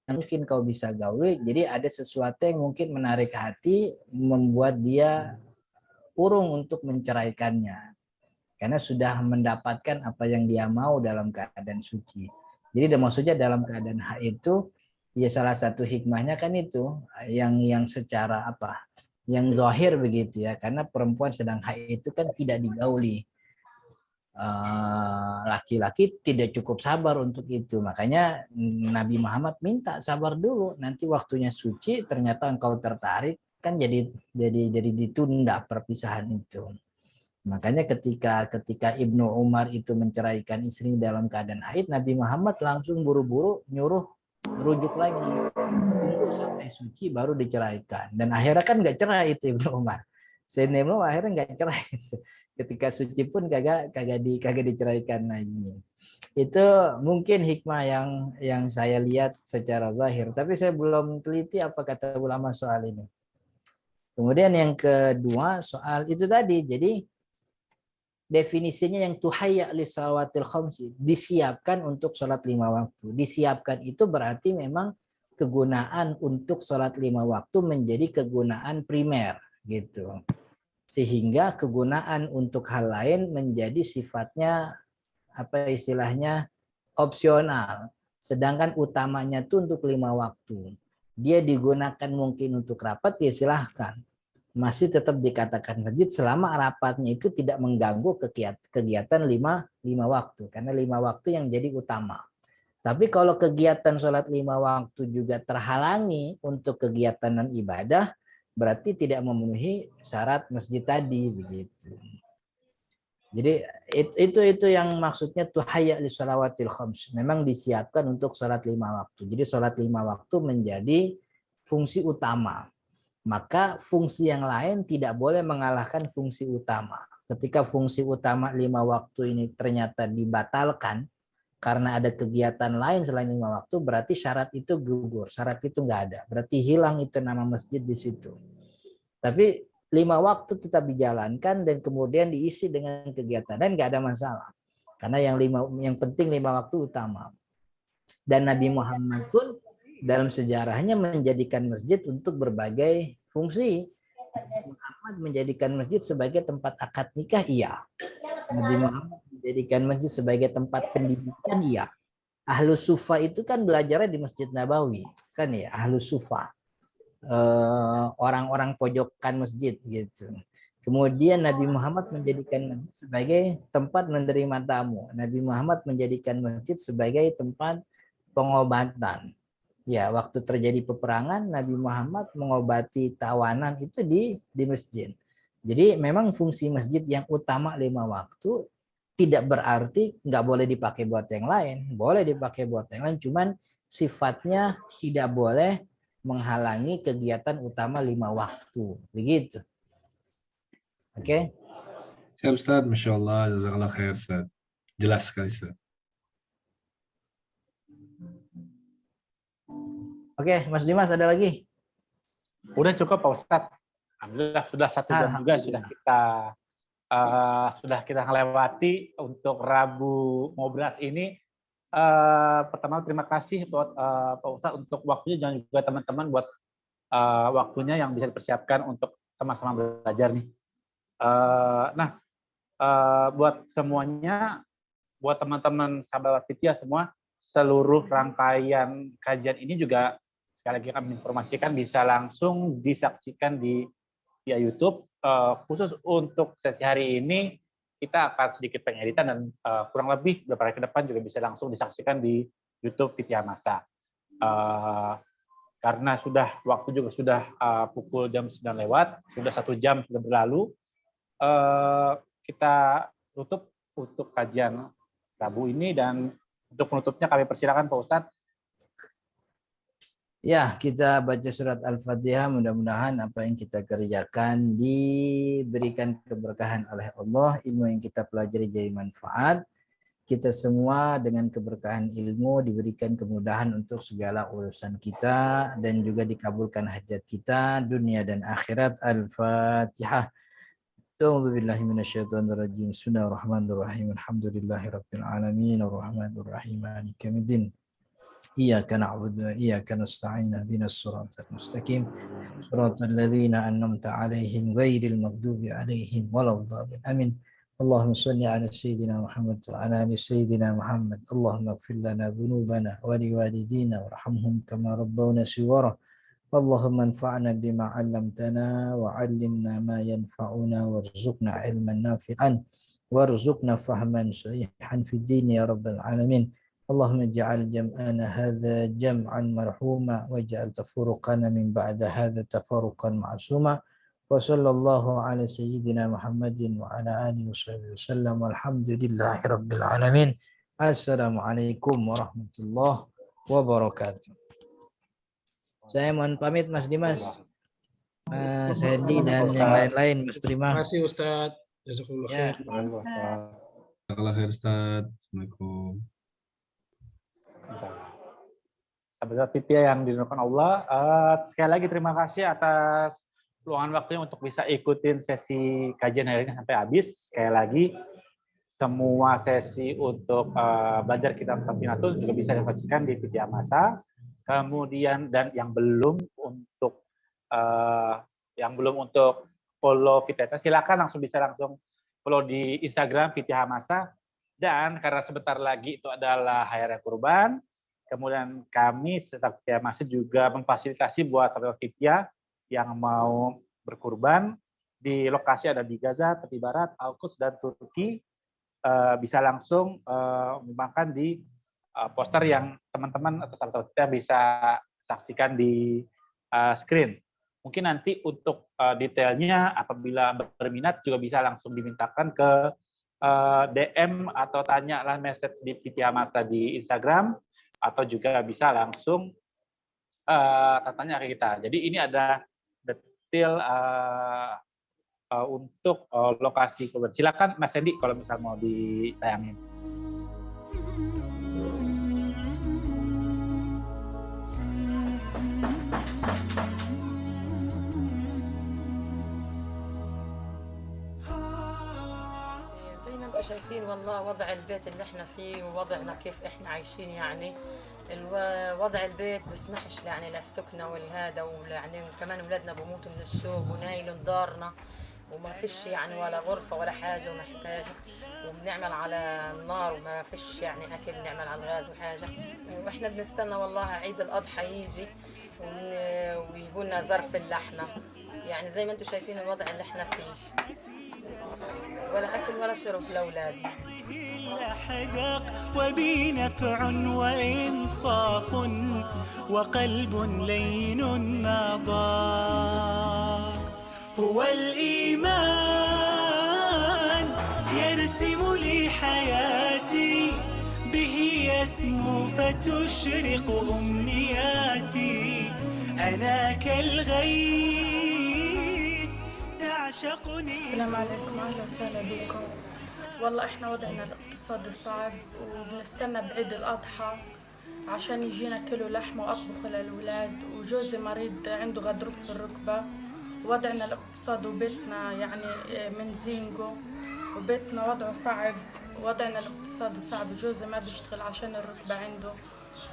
Mungkin kau bisa gauli, jadi ada sesuatu yang mungkin menarik hati, membuat dia urung untuk menceraikannya karena sudah mendapatkan apa yang dia mau dalam keadaan suci. Jadi maksudnya dalam keadaan haid itu ya salah satu hikmahnya kan itu yang secara yang zahir begitu ya, karena perempuan sedang haid itu kan tidak digauli. Laki-laki tidak cukup sabar untuk itu, makanya Nabi Muhammad minta sabar dulu, nanti waktunya suci ternyata engkau tertarik kan jadi ditunda perpisahan itu. Makanya ketika Ibnu Umar itu menceraikan istri dalam keadaan haid, Nabi Muhammad langsung buru-buru nyuruh rujuk lagi, tunggu sampai suci baru diceraikan. Dan akhirnya kan nggak cerai itu Ibnu Umar. Sayyidina Ibnu akhirnya nggak cerai itu. Ketika suci pun kagak diceraikan lagi. Itu mungkin hikmah yang saya lihat secara zahir, tapi saya belum teliti apa kata ulama soal ini. Kemudian yang kedua soal itu tadi, jadi definisinya yang tuhayya li salawatil khamsi, disiapkan untuk sholat 5 waktu. Disiapkan itu berarti memang kegunaan untuk sholat 5 waktu menjadi kegunaan primer gitu. Sehingga kegunaan untuk hal lain menjadi sifatnya istilahnya opsional. Sedangkan utamanya itu untuk 5 waktu. Dia digunakan mungkin untuk rapat, ya silahkan. Masih tetap dikatakan masjid selama rapatnya itu tidak mengganggu kegiatan 5 waktu. Karena 5 waktu yang jadi utama. Tapi kalau kegiatan sholat 5 waktu juga terhalangi untuk kegiatan non ibadah, berarti tidak memenuhi syarat masjid tadi begitu. Jadi itu yang maksudnya tuhayya li shalawatil khams. Memang disiapkan untuk sholat 5 waktu. Jadi sholat 5 waktu menjadi fungsi utama. maka fungsi yang lain tidak boleh mengalahkan fungsi utama. Ketika fungsi utama 5 waktu ini ternyata dibatalkan karena ada kegiatan lain selain 5 waktu, berarti syarat itu gugur, syarat itu nggak ada. Berarti hilang itu nama masjid di situ. Tapi 5 waktu tetap dijalankan dan kemudian diisi dengan kegiatan dan nggak ada masalah. Karena yang penting 5 waktu utama. Dan Nabi Muhammad pun dalam sejarahnya menjadikan masjid untuk berbagai fungsi. Muhammad menjadikan masjid sebagai tempat akad nikah, iya. Nabi Muhammad menjadikan masjid sebagai tempat pendidikan, iya. Ahlus Sufa itu kan belajarnya di Masjid Nabawi, kan ya, Ahlus Sufa. Orang-orang pojokan masjid gitu. Kemudian Nabi Muhammad menjadikan masjid sebagai tempat menerima tamu. Nabi Muhammad menjadikan masjid sebagai tempat pengobatan. Ya, waktu terjadi peperangan, Nabi Muhammad mengobati tawanan itu di masjid. Jadi memang fungsi masjid yang utama 5 waktu tidak berarti nggak boleh dipakai buat yang lain. Boleh dipakai buat yang lain, cuman sifatnya tidak boleh menghalangi kegiatan utama 5 waktu. Begitu. Oke? Siap Ustaz, Masya Allah, jazakallah khair Ustaz. Jelas sekali Ustaz. Oke, Mas Dimas ada lagi? Udah cukup Pak Ustadz. Alhamdulillah sudah 1 jam juga sudah kita melewati untuk Rabu Ngobras ini. Pertama terima kasih buat Pak Ustadz untuk waktunya, dan juga teman-teman buat waktunya yang bisa dipersiapkan untuk sama-sama belajar nih. Buat semuanya, buat teman-teman sahabat Fitya semua, seluruh rangkaian kajian ini juga sekali lagi kami informasikan bisa langsung disaksikan di via YouTube. Khusus untuk sesi hari ini kita akan sedikit pengeditan dan kurang lebih beberapa hari ke depan juga bisa langsung disaksikan di YouTube Fitya Masa. Karena waktu juga sudah pukul jam 9 lewat, sudah 1 jam sudah berlalu, kita tutup untuk kajian Rabu ini, dan untuk penutupnya kami persilakan Pak Ustadz. Ya, kita baca surat Al-Fatihah. Mudah-mudahan apa yang kita kerjakan diberikan keberkahan oleh Allah. Ilmu yang kita pelajari jadi manfaat. Kita semua dengan keberkahan ilmu diberikan kemudahan untuk segala urusan kita, dan juga dikabulkan hajat kita dunia dan akhirat. Al-Fatihah. A'udzu billahi minasyaitonir rajim. Bismillahirrahmanirrahim. Alhamdulillahirabbil alamin. Arrahmanir rahim. Maliki yaumiddin. Iyyaka na'budu wa iyyaka nasta'in. Ihdinas siratal mustaqim. Siratal ladzina an'amta 'alaihim ghairil maghdubi 'alaihim waladdallin. Amin. Allahumma shalli 'ala sayyidina Muhammad wa 'ala ali sayyidina Muhammad. Allahumma ighfir lana dhunubana wa liwalidina warhamhum kama rabbawna shighara. Allahumma anfa'na bima 'allamtana wa 'allimna ma yanfa'una warzuqna 'ilman nafi'an warzuqna fahman sahihan fid din ya rabbal alamin. Allahumma ij'al jam'ana hadza jam'an marhuma waj'al tafarruqana min ba'da hadza tafarruqan ma'suma. Wa sallallahu ala sayyidina Muhammadin wa ala alihi wasallam. Walhamdulillahi rabbil alamin. Assalamualaikum warahmatullahi wabarakatuh. Saya mohon pamit Mas Dimas, Mas Hedi, dan yang lain-lain, Mas Prima. Terima kasih Ustadz. Jazakallah khair. Jazakallah khair Ustaz. Assalamualaikum. Sahabat Fitya yang dirindukan Allah, sekali lagi terima kasih atas luangan waktunya untuk bisa ikutin sesi kajian hari ini sampai habis. Sekali lagi, semua sesi untuk belajar kitab Safinatul juga bisa disaksikan di Fitya Masa. Kemudian dan yang belum untuk follow Fitya, silakan bisa langsung follow di Instagram Fitya Masa. Dan karena sebentar lagi itu adalah Hari Raya Kurban, kemudian kami setelah Fitya Masa juga memfasilitasi buat sahabat Fitya yang mau berkurban di lokasi ada di Gaza, tepi barat, Al-Quds, dan Turki, bisa langsung menyumbangkan di poster yang teman-teman atau sahabat Fitya bisa saksikan di screen. Mungkin nanti untuk detailnya apabila berminat juga bisa langsung dimintakan ke DM atau tanyalah message di Fitya Masa di Instagram, atau juga bisa langsung tanya ke kita. Jadi ini ada detail untuk lokasi kurban. Silakan Mas Hendy kalau misal mau ditayangin. زي ما انتم شايفين والله وضع البيت اللي احنا فيه ووضعنا كيف احنا عايشين يعني وضع البيت بسمحش يعني للسكنة والهذا ويعني كمان اولادنا بموتوا من الشوق ونايلون دارنا وما فيش يعني ولا غرفة ولا حاجة ومحتاجة وبنعمل على النار وما فيش يعني اكل بنعمل على الغاز وحاجة واحنا بنستنى والله عيد الاضحى يجي ويجوا لنا ظرف اللحمة يعني زي ما انتم شايفين الوضع اللي احنا فيه ولا أكل ولا شرب لأولادي. حدق وبي نفع وإنصاف وقلب لين نضاق هو الإيمان يرسم لي حياتي به يسمو فتشرق أمنياتي أنا كالغيث تعشقني. السلام عليكم، أهلا وسهلا بكم. والله إحنا وضعنا الاقتصادي صعب وبنستنى بعيد الأضحى عشان يجينا كيلو لحمة وأطبخ للأولاد وجوزي مريض عنده غضروف في الركبة. وضعنا الاقتصادي وبيتنا يعني من زينجو وبيتنا وضعه صعب. وضعنا الاقتصادي صعب وجوزي ما بيشتغل عشان الركبة عنده.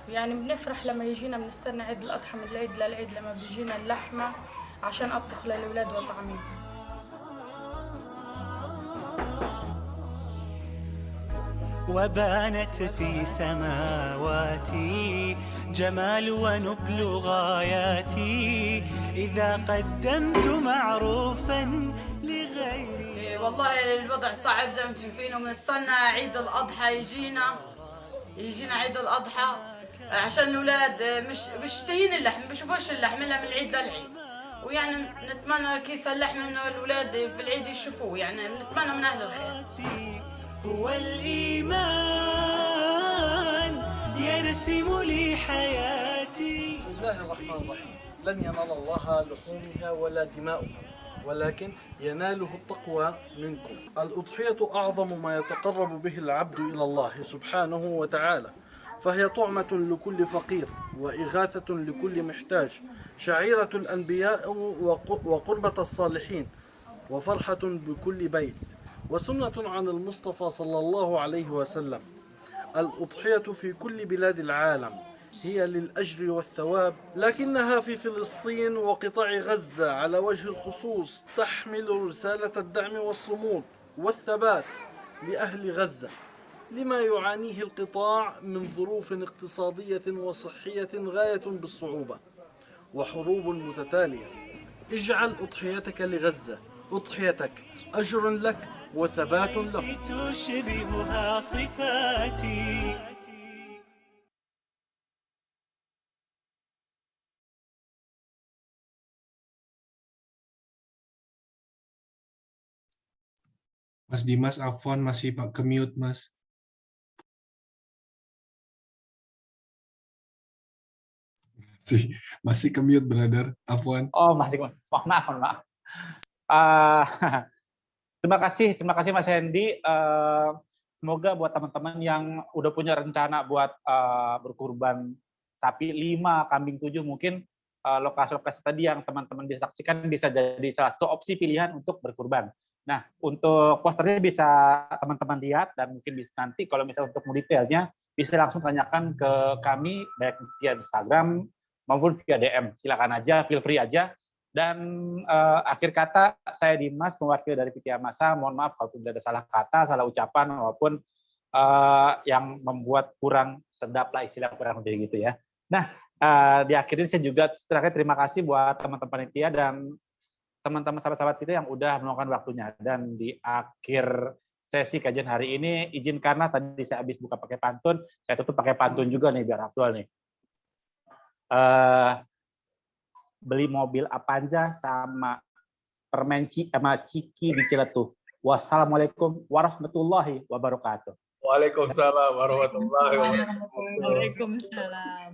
يعني بنفرح لما يجينا بنستنى عيد الأضحى من العيد للعيد لما بيجينا اللحمة عشان أطبخ للأولاد وطعمين. وبانت في سماواتي جمال ونبل غاياتي إذا قدمت معروفا لغيري. والله الوضع صعب زي ما انتم شايفين وبنستنى عيد الأضحى يجينا عيد الأضحى عشان الأولاد مش مشتهين اللحم، بيشوفوش اللحم إلا من العيد للعيد. ويعني نتمنى كيس اللحم إنه الأولاد في العيد يشوفوه، يعني نتمنى من أهل الخير. هو الإيمان يرسم لي حياتي. بسم الله الرحمن الرحيم. لن ينال الله لحومها ولا دماؤها ولكن يناله التقوى منكم. الأضحية أعظم ما يتقرب به العبد إلى الله سبحانه وتعالى، فهي طعمة لكل فقير وإغاثة لكل محتاج، شعيرة الأنبياء وقربة الصالحين، وفرحة بكل بيت، وسنة عن المصطفى صلى الله عليه وسلم. الأضحية في كل بلاد العالم هي للأجر والثواب، لكنها في فلسطين وقطاع غزة على وجه الخصوص تحمل رسالة الدعم والصمود والثبات لأهل غزة لما يعانيه القطاع من ظروف اقتصادية وصحية غاية بالصعوبة وحروب متتالية. اجعل أضحيتك لغزة أضحيتك أجر لك وثبات له. تشبهها صفاتي. Mas Dimas, Afwan masih ke mute, Mas. Masih ke mute, brother. Afwan. Oh, masih. Maaf. Terima kasih Mas Hendy. Semoga buat teman-teman yang udah punya rencana buat berkurban sapi 5, kambing 7, mungkin lokasi-lokasi tadi yang teman-teman bisa saksikan bisa jadi salah satu opsi pilihan untuk berkurban. Nah, untuk posternya bisa teman-teman lihat dan mungkin bisa nanti kalau misalnya untuk detailnya bisa langsung tanyakan ke kami baik via Instagram maupun via DM. Silakan aja, feel free aja. Dan akhir kata saya Dimas mewakili dari Piti Amasa. Mohon maaf kalau tidak ada salah kata, salah ucapan maupun yang membuat kurang sedap lah istilah kurang lebih gitu ya. Nah, di akhir ini saya juga terakhir terima kasih buat teman-teman panitia dan teman-teman sahabat-sahabat kita yang udah meluangkan waktunya. Dan di akhir sesi kajian hari ini izinkanlah tadi saya habis buka pakai pantun, saya tutup pakai pantun juga nih biar aktual nih. Beli mobil Avanza sama permen sama Ciki di Ciletuh. Wassalamualaikum warahmatullahi wabarakatuh. Waalaikumsalam warahmatullahi wabarakatuh. Waalaikumsalam.